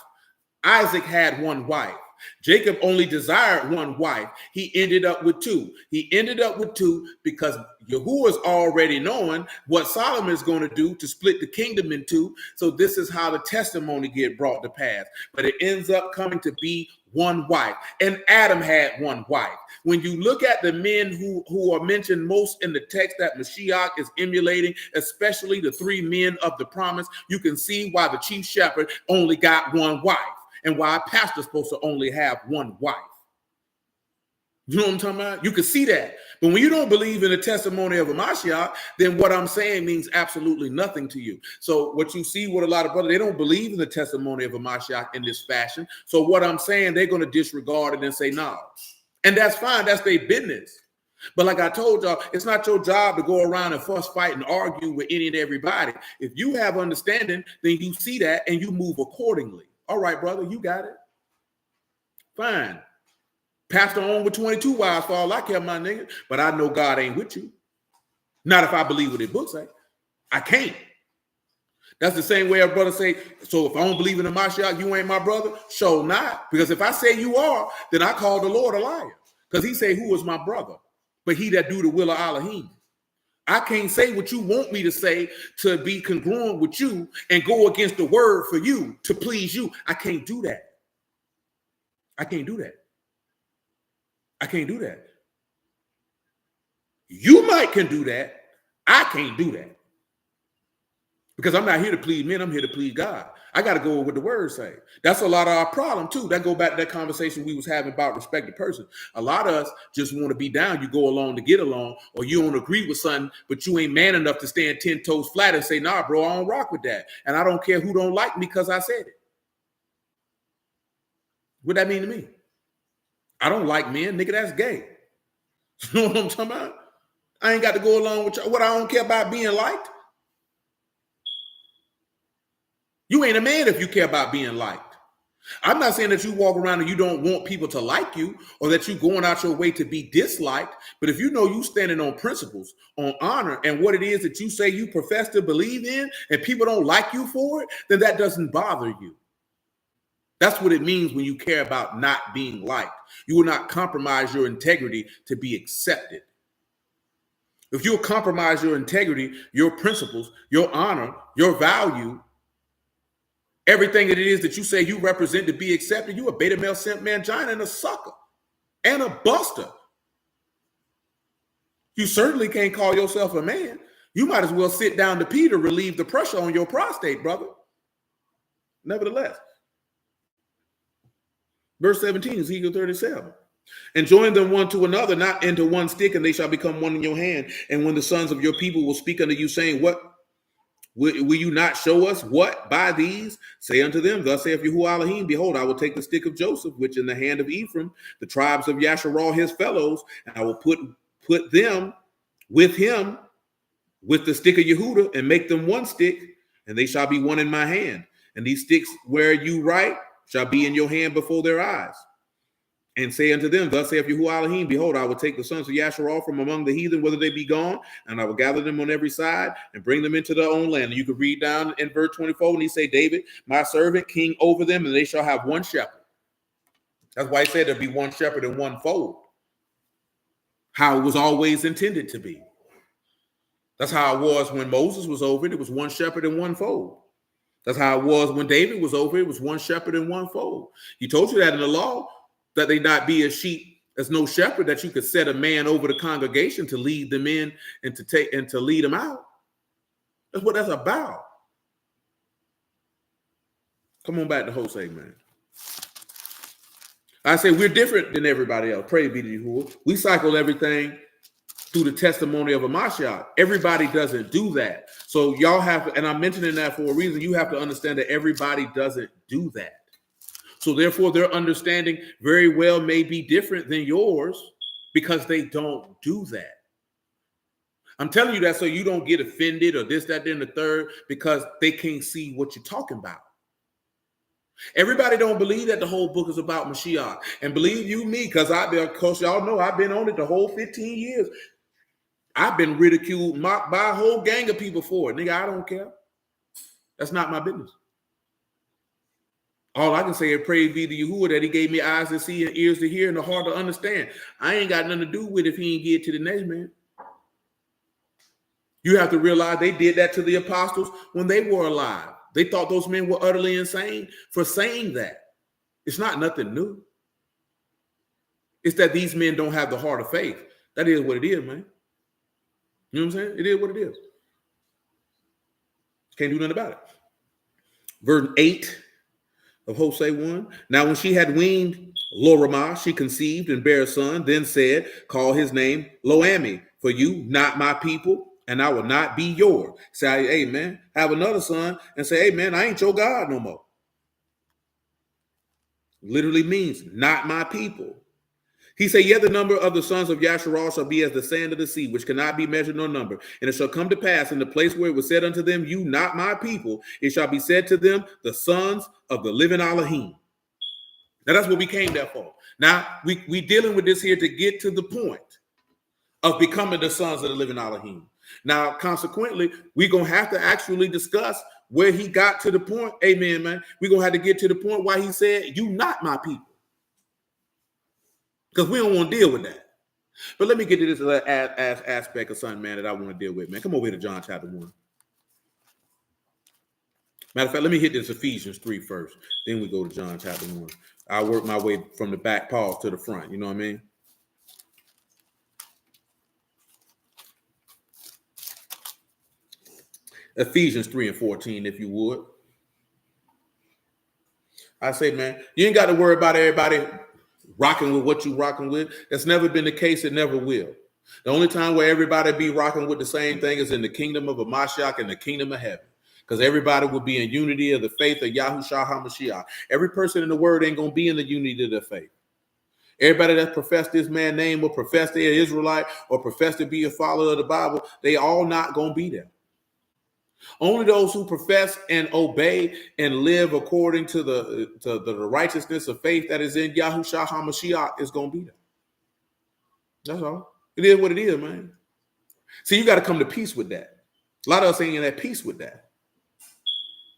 Isaac had one wife. Jacob only desired one wife. He ended up with two. He ended up with two because Yahuwah's already knowing what Solomon is going to do to split the kingdom in two. So this is how the testimony get brought to pass. But it ends up coming to be one wife. And Adam had one wife. When you look at the men who are mentioned most in the text that Mashiach is emulating, especially the three men of the promise, you can see why the chief shepherd only got one wife. And why a pastor's supposed to only have one wife. You know what I'm talking about? You can see that. But when you don't believe in the testimony of a Mashiach, then what I'm saying means absolutely nothing to you. So what you see with a lot of brothers, they don't believe in the testimony of a Mashiach in this fashion. So what I'm saying, they're going to disregard it and say no. And that's fine. That's their business. But like I told y'all, it's not your job to go around and fuss, fight, and argue with any and everybody. If you have understanding, then you see that and you move accordingly. All right, brother, you got it. Fine. Pastor on with 22 wives for all I care, my nigga. But I know God ain't with you. Not if I believe what his book say. I can't. That's the same way a brother say, so if I don't believe in the Mashiach, you ain't my brother? Sure not. Because if I say you are, then I call the Lord a liar. Because he say, who is my brother? But he that do the will of Alahym. I can't say what you want me to say to be congruent with you and go against the word for you to please you. I can't do that. I can't do that. I can't do that. You might can do that. I can't do that. Because I'm not here to please men. I'm here to please God. I got to go with what the word say. That's a lot of our problem too. That go back to that conversation we was having about respected person. A lot of us just want to be down. You go along to get along, or you don't agree with something, but you ain't man enough to stand 10 toes flat and say, nah, bro, I don't rock with that. And I don't care who don't like me because I said it. What that mean to me? I don't like men, nigga, that's gay. You know what I'm talking about? I ain't got to go along with what I don't care about being liked. You ain't a man if you care about being liked. I'm not saying that you walk around and you don't want people to like you or that you going out your way to be disliked. But if you know you standing on principles, on honor, and what it is that you say you profess to believe in, and people don't like you for it, then that doesn't bother you. That's what it means when you care about not being liked. You will not compromise your integrity to be accepted. If you'll compromise your integrity, your principles, your honor, your value, everything that it is that you say you represent to be accepted, you a beta male simp mangina and a sucker and a buster. You certainly can't call yourself a man. You might as well sit down to pee to relieve the pressure on your prostate, brother. Nevertheless. Verse 17, Ezekiel 37. And join them one to another, not into one stick, and they shall become one in your hand. And when the sons of your people will speak unto you, saying, What will you not show us what by these? Say unto them, Thus saith Yahuwah Alahym, Behold, I will take the stick of Joseph, which in the hand of Ephraim, the tribes of Yasharah his fellows, and I will put them with him with the stick of Yehuda, and make them one stick, and they shall be one in my hand. And these sticks where you write shall be in your hand before their eyes. And say unto them, Thus saith Yahuwah Alahym, Behold, I will take the sons of Yasharah from among the heathen, whether they be gone, and I will gather them on every side and bring them into their own land. And you can read down in verse 24 when he say, David, my servant, king over them, and they shall have one shepherd. That's why he said there'll be one shepherd and one fold. How it was always intended to be. That's how it was when Moses was over it. It was one shepherd and one fold. That's how it was when David was over it. It was one shepherd and one fold. He told you that in the law, that they not be as sheep, as no shepherd, that you could set a man over the congregation to lead them in and to lead them out. That's what that's about. Come on back to Jose, man. I say we're different than everybody else. Praise be to Yahuwah. We cycle everything through the testimony of a Mashiach. Everybody doesn't do that. So y'all have to, and I'm mentioning that for a reason, you have to understand that everybody doesn't do that. So therefore, their understanding very well may be different than yours because they don't do that. I'm telling you that so you don't get offended or this, that, then the third, because they can't see what you're talking about. Everybody don't believe that the whole book is about Mashiach. And believe you me, because of course, y'all know I've been on it the whole 15 years. I've been ridiculed, mocked by a whole gang of people for it. Nigga, I don't care. That's not my business. All I can say is praise be to Yahuwah that he gave me eyes to see and ears to hear and a heart to understand. I ain't got nothing to do with it if he ain't get to the next man. You have to realize they did that to the apostles when they were alive. They thought those men were utterly insane for saying that. It's not nothing new. It's that these men don't have the heart of faith. That is what it is, man. You know what I'm saying? It is what it is. Can't do nothing about it. Verse 8 of Hosea 1. Now when she had weaned Loramah, she conceived and bare a son, then said, Call his name Loami, for you not my people, and I will not be your. Say, hey, man, have another son and say, hey, man, I ain't your God no more. Literally means not my people. He said, yet the number of the sons of Yasharah shall be as the sand of the sea, which cannot be measured nor numbered. And it shall come to pass in the place where it was said unto them, you not my people, it shall be said to them, the sons of the living Alahym. Now that's what we came there for. Now we dealing with this here to get to the point of becoming the sons of the living Alahym. Now, consequently, we're going to have to actually discuss where he got to the point. Amen, man. We're going to have to get to the point why he said, you not my people. Because we don't want to deal with that. But let me get to this aspect of something, man, that I want to deal with, man. Come over here to John chapter 1. Matter of fact, let me hit this Ephesians 3 first. Then we go to John chapter 1. I'll work my way from the back pause to the front. You know what I mean? Ephesians 3 and 14, if you would. I say, man, you ain't got to worry about everybody rocking with what you rocking with. That's never been the case. It never will. The only time where everybody be rocking with the same thing is in the kingdom of a Mashiach and the kingdom of heaven. Because everybody will be in unity of the faith of Yahushua HaMashiach. Every person in the word ain't going to be in the unity of the faith. Everybody that profess this man's name or profess they're Israelite or profess to be a follower of the Bible, they all not going to be there. Only those who profess and obey and live according to the righteousness of faith that is in Yahushua HaMashiach is going to be there. That's all. It is what it is, man. See, you got to come to peace with that. A lot of us ain't at peace with that.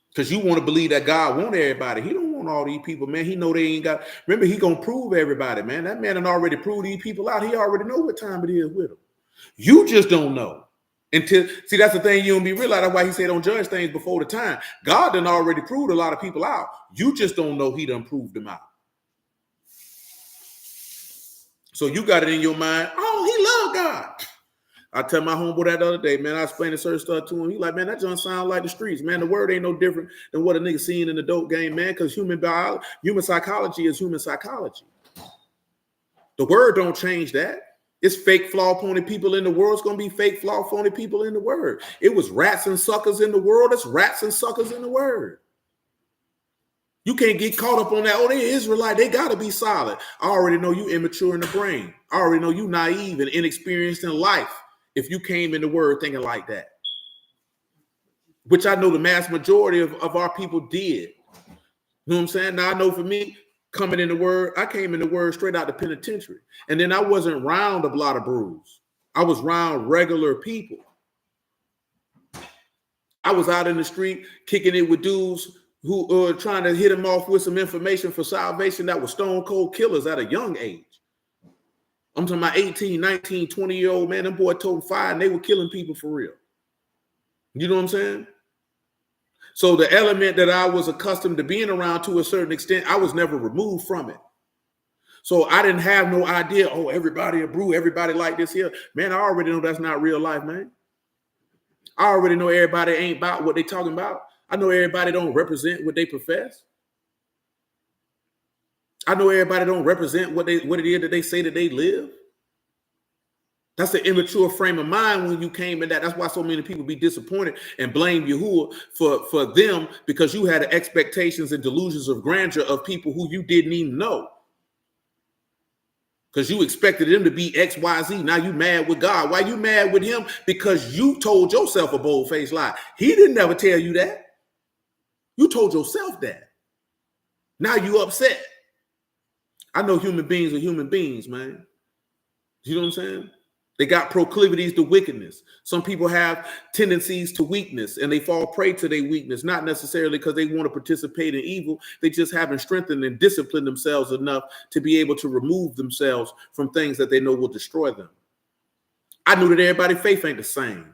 Because you want to believe that God wants everybody. He don't want all these people, man. He know they ain't got. Remember, he going to prove everybody, man. That man had already proved these people out. He already know what time it is with them. You just don't know. Until, see, that's the thing you don't be realizing. That's why he said don't judge things before the time. God done already proved a lot of people out. You just don't know he done proved them out. So you got it in your mind, oh, he loved God. I tell my homeboy that the other day, man, I explained a certain stuff to him. He like, man, that just sound like the streets, man. The word ain't no different than what a nigga seen in the dope game, man, because human psychology is human psychology. The word don't change that. It's fake, flaw, phony people in the world. It's going to be fake, flaw, phony people in the word. It was rats and suckers in the world. It's rats and suckers in the word. You can't get caught up on that. Oh, they Israelite. They got to be solid. I already know you immature in the brain. I already know you naive and inexperienced in life if you came in the word thinking like that, which I know the mass majority of our people did. You know what I'm saying? Now, I know for me, coming in the word, I came in the word straight out the penitentiary. And then I wasn't round a lot of brews. I was round regular people. I was out in the street kicking it with dudes who were trying to hit them off with some information for salvation that was stone cold killers at a young age. I'm talking about 18, 19, 20-year-old man. Them boy told fire and they were killing people for real. You know what I'm saying? So the element that I was accustomed to being around to a certain extent, I was never removed from it. So I didn't have no idea, oh, everybody a brew, everybody like this here. Man, I already know that's not real life, man. I already know everybody ain't about what they talking about. I know everybody don't represent what they profess. I know everybody don't represent what it is that they say that they live. That's the immature frame of mind when you came in that. That's why so many people be disappointed and blame Yahuwah for them, because you had the expectations and delusions of grandeur of people who you didn't even know. Because you expected them to be X, Y, Z. Now you mad with God. Why you mad with him? Because you told yourself a bold-faced lie. He didn't never tell you that. You told yourself that. Now you upset. I know human beings are human beings, man. You know what I'm saying? They got proclivities to wickedness. Some people have tendencies to weakness and they fall prey to their weakness, not necessarily because they want to participate in evil. They just haven't strengthened and disciplined themselves enough to be able to remove themselves from things that they know will destroy them. I knew that everybody's faith ain't the same,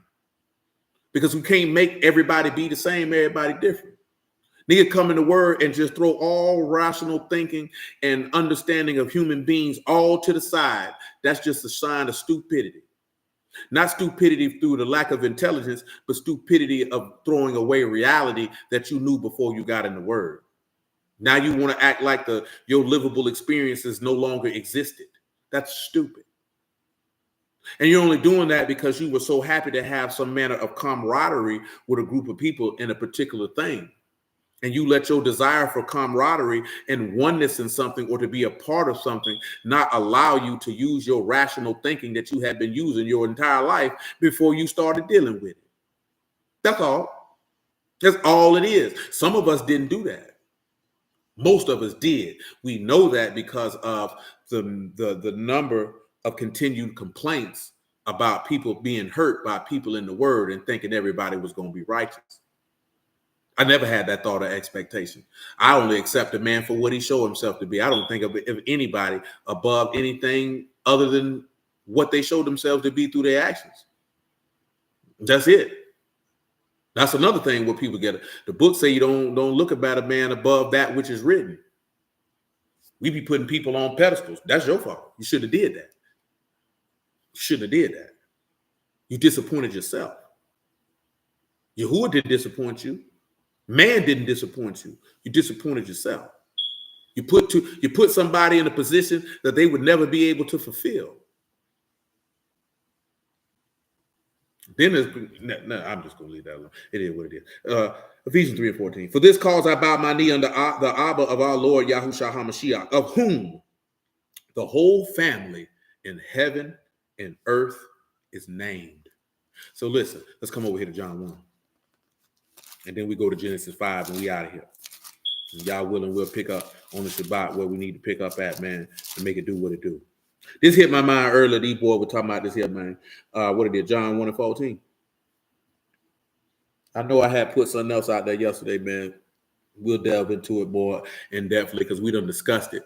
because we can't make everybody be the same, everybody different. Nigga come in the word and just throw all rational thinking and understanding of human beings all to the side. That's just a sign of stupidity. Not stupidity through the lack of intelligence, but stupidity of throwing away reality that you knew before you got in the word. Now you want to act like your livable experiences no longer existed. That's stupid. And you're only doing that because you were so happy to have some manner of camaraderie with a group of people in a particular thing. And you let your desire for camaraderie and oneness in something, or to be a part of something, not allow you to use your rational thinking that you had been using your entire life before you started dealing with it. That's all. That's all it is. Some of us didn't do that. Most of us did. We know that because of the number of continued complaints about people being hurt by people in the word and thinking everybody was going to be righteous. I never had that thought or expectation. I only accept a man for what he showed himself to be. I don't think of anybody above anything other than what they showed themselves to be through their actions. That's it. That's another thing where people get it. The book say you don't look about a man above that which is written. We be putting people on pedestals. That's your fault. You should have did that. You shouldn't have did that. You disappointed yourself. Yahuwah didn't disappoint you. Man didn't disappoint you. You disappointed yourself. You put somebody in a position that they would never be able to fulfill. Then I'm just going to leave that alone. It is what it is. Ephesians 3:14. For this cause I bow my knee under the Abba of our Lord Yahushua HaMashiach, of whom the whole family in heaven and earth is named. So listen, let's come over here to John 1. And then we go to Genesis 5 and we out of here. And y'all willing, we'll pick up on the Shabbat where we need to pick up at, man, to make it do what it do. This hit my mind earlier. These boys were talking about this here, man. What it did, John 1:14. I know I had put something else out there yesterday, man. We'll delve into it more in depthly because we done discussed it.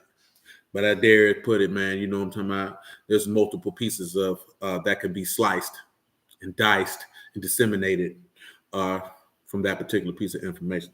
But I dare put it, man. You know what I'm talking about? There's multiple pieces of that can be sliced and diced and disseminated from that particular piece of information.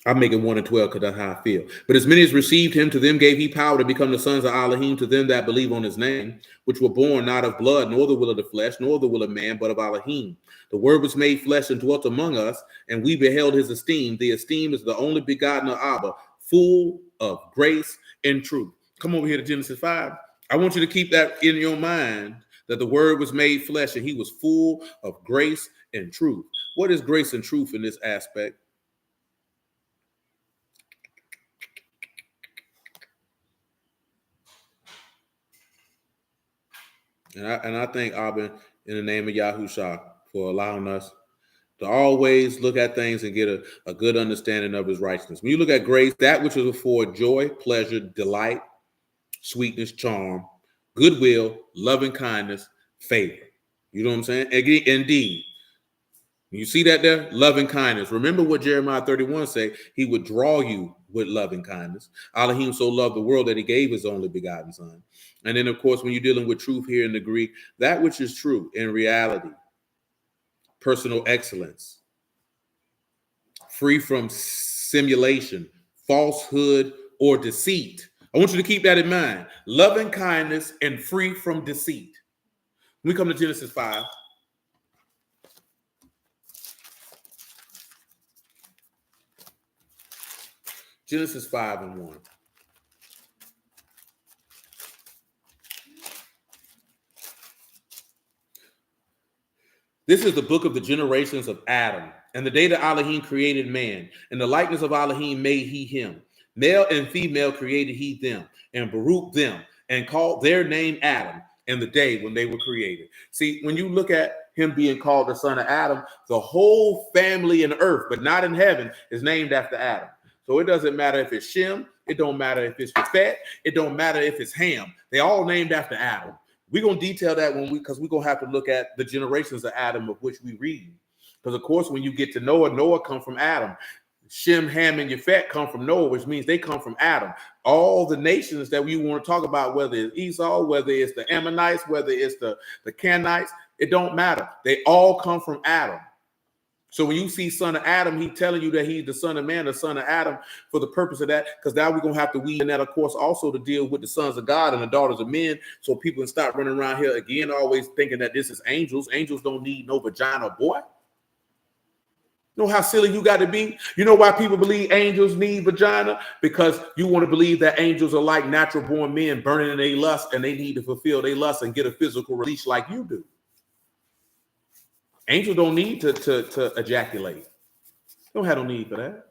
I make it 1 and 12 because that's how I feel. But as many as received him, to them gave he power to become the sons of Alahym, to them that believe on his name, which were born not of blood, nor the will of the flesh, nor the will of man, but of Alahym. The word was made flesh and dwelt among us, and we beheld his esteem. The esteem is the only begotten of Abba, full of grace and truth. Come over here to Genesis 5. I want you to keep that in your mind, that the word was made flesh and he was full of grace and truth. What is grace and truth in this aspect? And I thank Abba in the name of Yahushua for allowing us to always look at things and get a good understanding of his righteousness. When you look at grace, that which is before joy, pleasure, delight, sweetness, charm, goodwill, loving kindness, favor. You know what I'm saying? Indeed. You see that there? Loving kindness. Remember what Jeremiah 31 say, he would draw you with loving kindness. Alahym so loved the world that he gave his only begotten son. And then, of course, when you're dealing with truth here in the Greek, that which is true in reality, personal excellence, free from simulation, falsehood, or deceit. I want you to keep that in mind. Loving kindness and free from deceit. When we come to Genesis 5. Genesis 5 and 1. This is the book of the generations of Adam. And the day that Alahym created man, in the likeness of Alahym made he him. Male and female created he them, and Baruch them, and called their name Adam, in the day when they were created. See, when you look at him being called the son of Adam, the whole family in earth, but not in heaven, is named after Adam. So it doesn't matter if it's Shem, it don't matter if it's Japhet, it don't matter if it's Ham. They all named after Adam. We're going to detail that because we're going to have to look at the generations of Adam of which we read. Because, of course, when you get to Noah, Noah come from Adam. Shem, Ham, and Japhet come from Noah, which means they come from Adam. All the nations that we want to talk about, whether it's Esau, whether it's the Ammonites, whether it's the Canaanites, it don't matter. They all come from Adam. So when you see son of Adam, he's telling you that he's the son of man, the son of Adam, for the purpose of that, because now we're going to have to weave in that, of course, also to deal with the sons of God and the daughters of men, so people can stop running around here again, always thinking that this is angels. Angels don't need no vagina, boy. You know how silly you got to be? You know why people believe angels need vagina? Because you want to believe that angels are like natural born men burning in their lust, and they need to fulfill their lust and get a physical release like you do. Angels don't need to ejaculate. Don't have no need for that.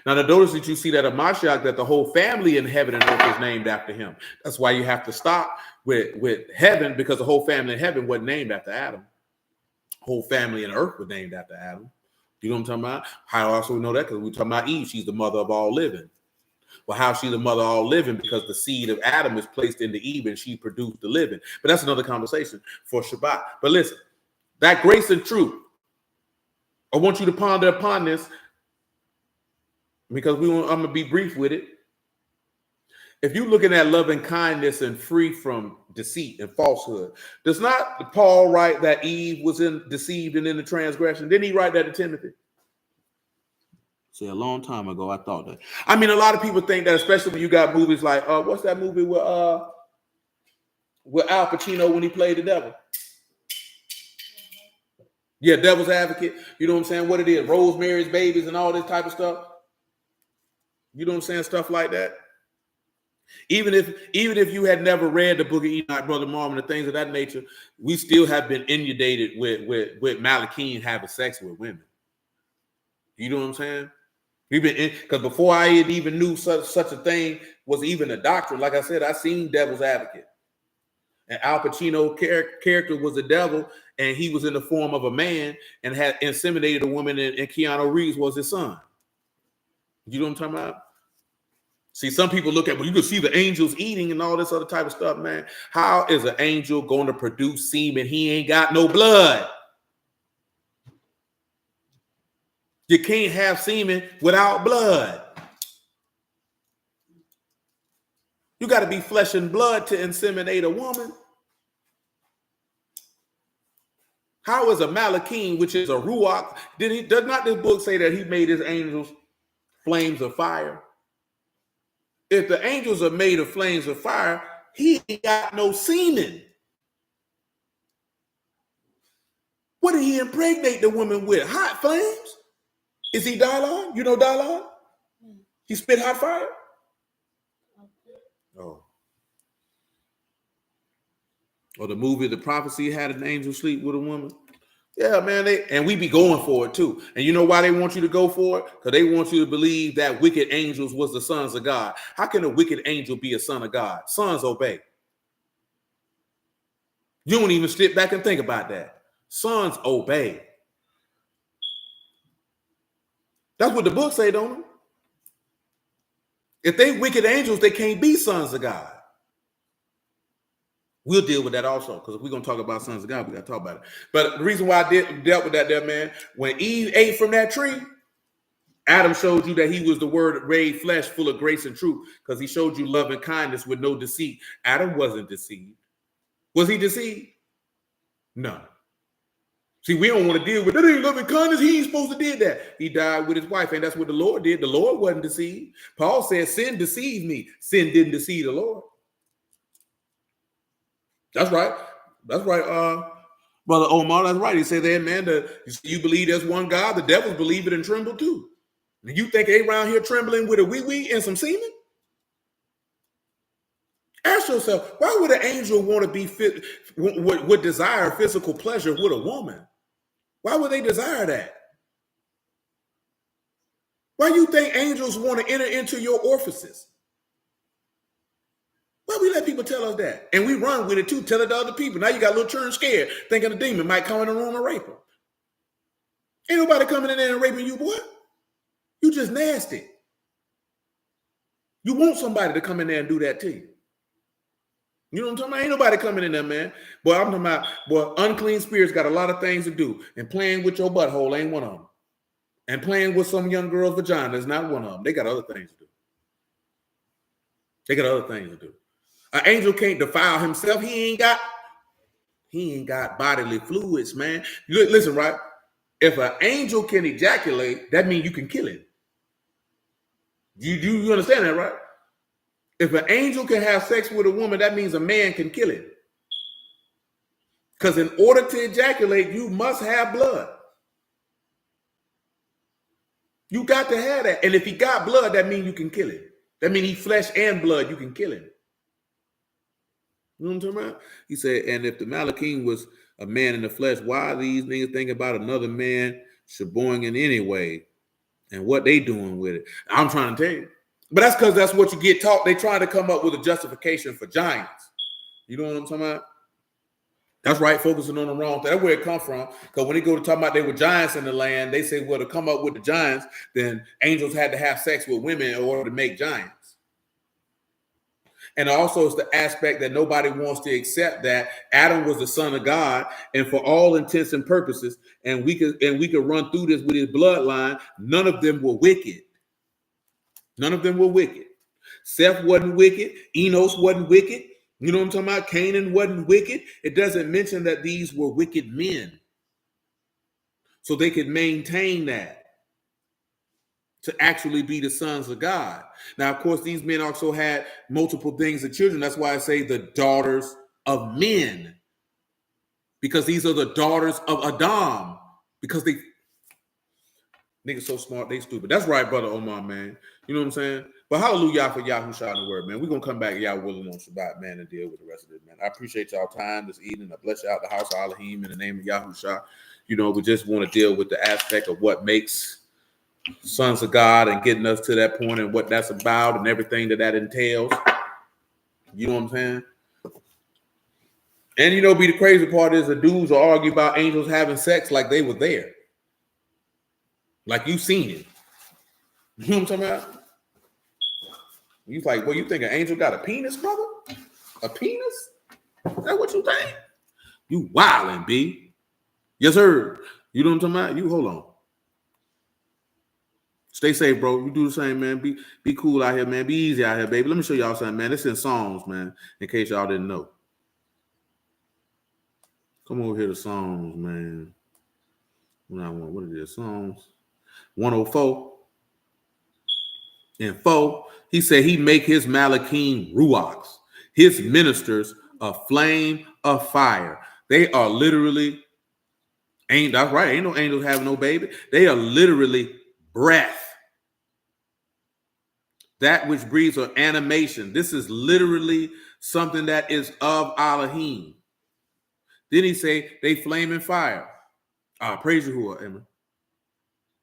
Now, notice that you see that of Mashiach, that the whole family in heaven and earth is named after him. That's why you have to stop with heaven, because the whole family in heaven wasn't named after Adam. Whole family in earth was named after Adam. You know what I'm talking about? How else we know that? Because we're talking about Eve. She's the mother of all living. Well, how is she the mother of all living? Because the seed of Adam is placed into Eve and she produced the living. But that's another conversation for Shabbat. But listen, that grace and truth, I want you to ponder upon this, because I'm going to be brief with it. If you're looking at loving kindness and free from deceit and falsehood, does not Paul write that Eve was deceived and in the transgression? Didn't he write that to Timothy? See, a long time ago, I thought that. I mean, a lot of people think that, especially when you got movies like, what's that movie with Al Pacino when he played the devil? Yeah, Devil's Advocate. You know what I'm saying? What it is, Rosemary's Babies and all this type of stuff. You know what I'm saying? Stuff like that. Even if you had never read the book of Enoch, Brother Marvin, and things of that nature, we still have been inundated with Malachim having sex with women. You know what I'm saying? We've been because before I had even knew such a thing was even a doctrine. Like I said, I seen Devil's Advocate. And Al Pacino character was the devil, and he was in the form of a man and had inseminated a woman, and Keanu Reeves was his son. You know what I'm talking about? See, some people look at, well, you can see the angels eating and all this other type of stuff, man. How is an angel going to produce semen? He ain't got no blood. You can't have semen without blood. You got to be flesh and blood to inseminate a woman. How is a Malachim, which is a Ruach, does not this book say that he made his angels flames of fire. If the angels are made of flames of fire, he ain't got no semen. What did he impregnate the woman with? Hot flames? Is he Dalon? You know Dalon? He spit hot fire? Oh. Or the movie The Prophecy had an angel sleep with a woman. Yeah, man, and we be going for it too. And you know why they want you to go for it? Because they want you to believe that wicked angels was the sons of God. How can a wicked angel be a son of God? Sons obey. You don't even sit back and think about that. Sons obey. That's what the book say, don't it? If they wicked angels, they can't be sons of God. We'll deal with that also, because if we're going to talk about sons of God, we got to talk about it. But the reason why I dealt with that there, man, when Eve ate from that tree, Adam showed you that he was the word made flesh, full of grace and truth, because he showed you love and kindness with no deceit. Adam wasn't deceived. Was he deceived? No. See, we don't want to deal with that. Ain't love and kindness. He ain't supposed to did that. He died with his wife, and that's what the Lord did. The Lord wasn't deceived. Paul said, sin deceived me. Sin didn't deceive the Lord. That's right. That's right, Brother Omar. That's right. He said there, man, you believe there's one God. The devils believe it and tremble too. And you think they around here trembling with a wee-wee and some semen? Ask yourself, why would an angel want to be would desire physical pleasure with a woman? Why would they desire that? Why do you think angels want to enter into your orifices? Why we let people tell us that? And we run with it too, tell it to other people. Now you got a little children scared, thinking a demon might come in the room and rape them. Ain't nobody coming in there and raping you, boy. You just nasty. You want somebody to come in there and do that to you. You know what I'm talking about? Ain't nobody coming in there, man. Boy, I'm talking about, boy, unclean spirits got a lot of things to do. And playing with your butthole ain't one of them. And playing with some young girl's vagina is not one of them. They got other things to do. They got other things to do. An angel can't defile himself. He ain't got bodily fluids, man. Listen, right? If an angel can ejaculate, that means you can kill him. You understand that, right? If an angel can have sex with a woman, that means a man can kill him. Because in order to ejaculate, you must have blood. You got to have that. And if he got blood, that means you can kill him. That means he flesh and blood, you can kill him. You know what I'm talking about? He said, and if the Alahym was a man in the flesh, why are these niggas thinking about another man shaboing in any way? And what they doing with it? I'm trying to tell you. But that's because that's what you get taught. They trying to come up with a justification for giants. You know what I'm talking about? That's right, focusing on the wrong thing. That's where it come from. Because when they go to talk about they were giants in the land, they say, well, to come up with the giants, then angels had to have sex with women in order to make giants. And also it's the aspect that nobody wants to accept that Adam was the son of God, and for all intents and purposes, and we could run through this with his bloodline, none of them were wicked. None of them were wicked. Seth wasn't wicked. Enos wasn't wicked. You know what I'm talking about? Canaan wasn't wicked. It doesn't mention that these were wicked men. So they could maintain that to actually be the sons of God. Now, of course, these men also had multiple things of children. That's why I say the daughters of men. Because these are the daughters of Adam. Because they niggas so smart, they stupid. That's right, brother Omar, man. You know what I'm saying? But hallelujah for Yahushua in the word, man. We're going to come back, y'all willing on Shabbat, man, and deal with the rest of it, man. I appreciate y'all time this evening. I bless you out the house of Alahym in the name of Yahushua. You know, we just want to deal with the aspect of what makes sons of God and getting us to that point and what that's about and everything that entails. You know what I'm saying? And, you know, be the crazy part is the dudes will argue about angels having sex like they were there. Like you seen it. You know what I'm talking about? You like, well, you think an angel got a penis, brother? A penis? Is that what you think? You wildin', B. Yes, sir. You know what I'm talking about? You hold on. Stay safe, bro. You do the same, man. Be cool out here, man. Be easy out here, baby. Let me show y'all something, man. This in Psalms, man, in case y'all didn't know. Come over here to Psalms, man. What is this? Psalms 104. And 4, he said he make his Malachim ruachs, his ministers a flame of fire. They are literally, that's right, ain't no angels having no baby. They are literally breath. That which breathes or animation. This is literally something that is of Alahym. Then he say they flame in fire. Praise Yahuwah, Emma.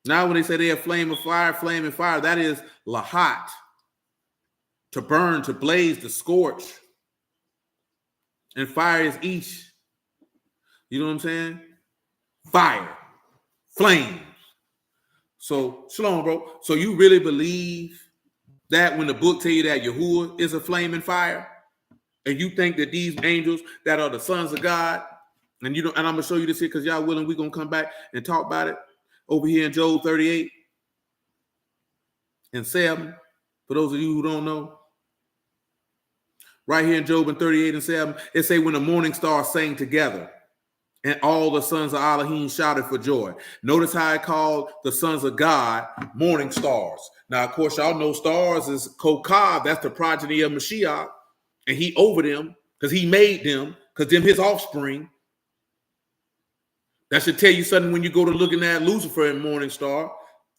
Now when they say they are flame in fire, that is lahat. To burn, to blaze, to scorch. And fire is ish. You know what I'm saying? Fire. Flames. So, shalom, bro. So you really believe that when the book tell you that Yahuwah is a flaming fire? And you think that these angels that are the sons of God, and I'm gonna show you this here because y'all willing, we're gonna come back and talk about it over here in Job 38 and 7. For those of you who don't know, right here in Job 38 and 7, it say when the morning stars sang together and all the sons of Alahym shouted for joy. Notice how I called the sons of God morning stars. Now, of course, y'all know stars is Kokab. That's the progeny of Mashiach. And he over them because he made them, because them his offspring. That should tell you something when you go to looking at Lucifer and morning star.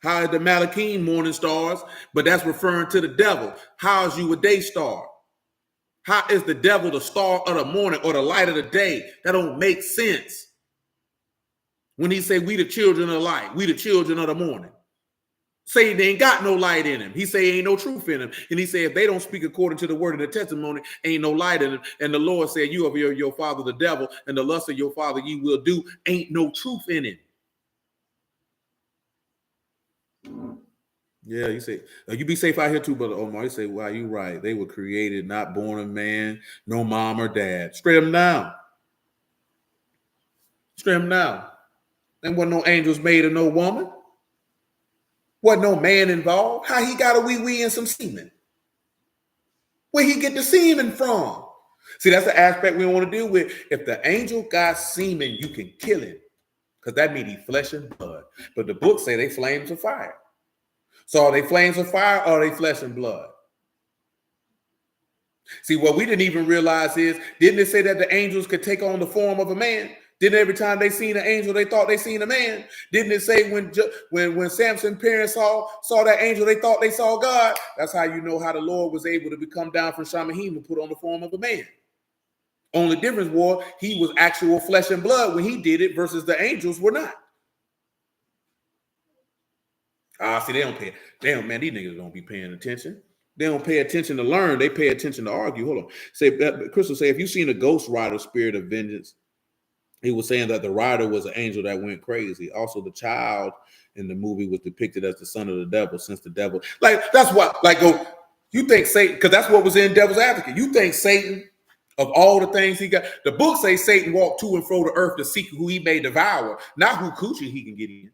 How is the Malachim morning stars? But that's referring to the devil. How is you a day star? How is the devil the star of the morning or the light of the day? That don't make sense. When he say we the children of light, we the children of the morning. Say they ain't got no light in him. He say ain't no truth in him. And he said if they don't speak according to the word of the testimony, ain't no light in him. And the Lord said you of your father the devil, and the lust of your father you will do. Ain't no truth in him. Yeah, you say you be safe out here too, Brother Omar. You say, wow, you right. They were created, not born of man, no mom or dad. Straight them down. Straight them down. There wasn't no angels made of no woman. Wasn't no man involved. How he got a wee and some semen? Where he get the semen from? See, that's the aspect we want to deal with. If the angel got semen, you can kill him. Because that means he flesh and blood. But the book say they flames of fire. So are they flames of fire or are they flesh and blood? See, what we didn't even realize is, didn't it say that the angels could take on the form of a man? Didn't every time they seen an angel, they thought they seen a man? Didn't it say when Samson's parents saw that angel, they thought they saw God? That's how you know how the Lord was able to come down from Shamahim and put on the form of a man. Only difference was he was actual flesh and blood when he did it versus the angels were not. See, they don't, man, these niggas don't be paying attention. They don't pay attention to learn. They pay attention to argue. Hold on. Crystal say, if you've seen a ghost rider, spirit of vengeance, he was saying that the rider was an angel that went crazy. Also, the child in the movie was depicted as the son of the devil, since the devil, that's what, you think Satan, because that's what was in Devil's Advocate. You think Satan, of all the things he got, the book says Satan walked to and fro the earth to seek who he may devour, not who coochie he can get in.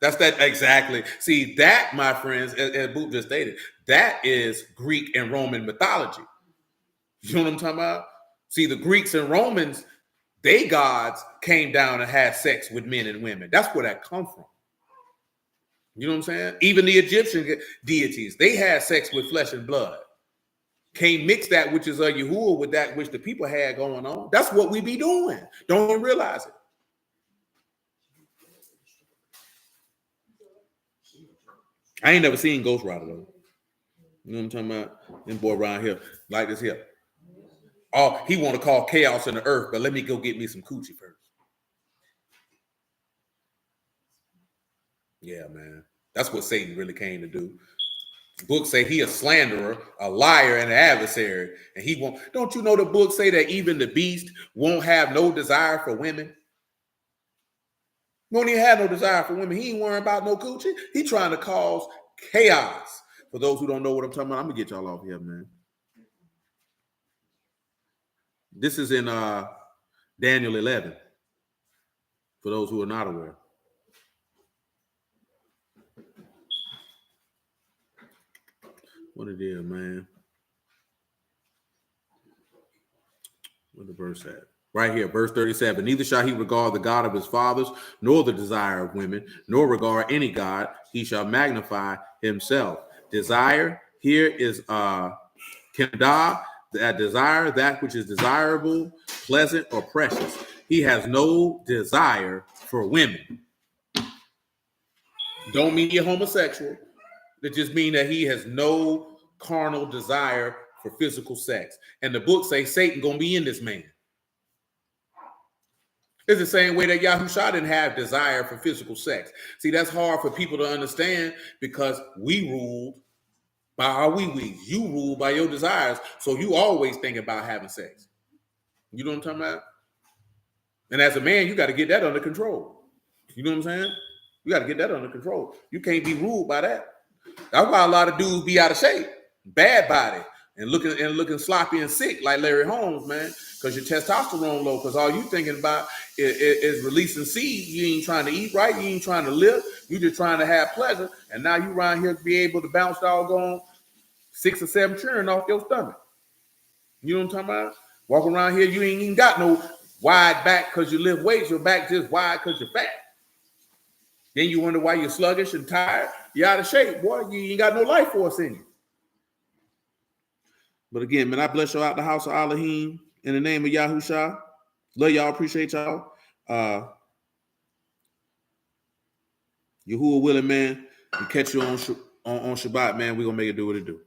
That's that exactly. See, that, my friends, as Boot just stated, that is Greek and Roman mythology. You know what I'm talking about? See, the Greeks and Romans, they gods came down and had sex with men and women. That's where that come from. You know what I'm saying? Even the Egyptian deities, they had sex with flesh and blood. Can't mix that which is a Yahuwah with that which the people had going on. That's what we be doing. Don't even realize it. I ain't never seen Ghost Rider though. You know what I'm talking about? Them boy around here like this here. Oh, he want to call chaos in the earth, but let me go get me some coochie first. Yeah, man. That's what Satan really came to do. Books say he a slanderer, a liar, and an adversary. And he won't. Don't you know the books say that even the beast won't have no desire for women? Won't even have no desire for women. He ain't worrying about no coochie. He trying to cause chaos. For those who don't know what I'm talking about, I'm gonna get y'all off here, man. This is in Daniel 11. For those who are not aware. What it is, man. Where the verse at? Right here, verse 37. Neither shall he regard the God of his fathers, nor the desire of women, nor regard any God. He shall magnify himself. Desire here is Kendah, that desire, that which is desirable, pleasant, or precious. He has no desire for women. Don't mean you're homosexual. It just means that he has no carnal desire for physical sex. And the book says Satan gonna be in this man. It's the same way that Yahushua didn't have desire for physical sex. See, that's hard for people to understand because we ruled by our wee-wees. You rule by your desires. So you always think about having sex. You know what I'm talking about? And as a man, you got to get that under control. You know what I'm saying? You got to get that under control. You can't be ruled by that. That's why a lot of dudes be out of shape, bad body, and looking sloppy and sick like Larry Holmes, man, because your testosterone low. Because all you thinking about is releasing seed. You ain't trying to eat right. You ain't trying to live. You just trying to have pleasure. And now you around here to be able to bounce doggone 6 or 7 children off your stomach. You know what I'm talking about? Walk around here, you ain't even got no wide back because you lift weights. Your back just wide because you're fat. Then you wonder why you're sluggish and tired. You're out of shape, boy. You ain't got no life force in you. But again, man, I bless you out the house of Alahym in the name of Yahushua. Love y'all. Appreciate y'all. Yahuwah willing, man. We catch you on Shabbat, man. We're going to make it do what it do.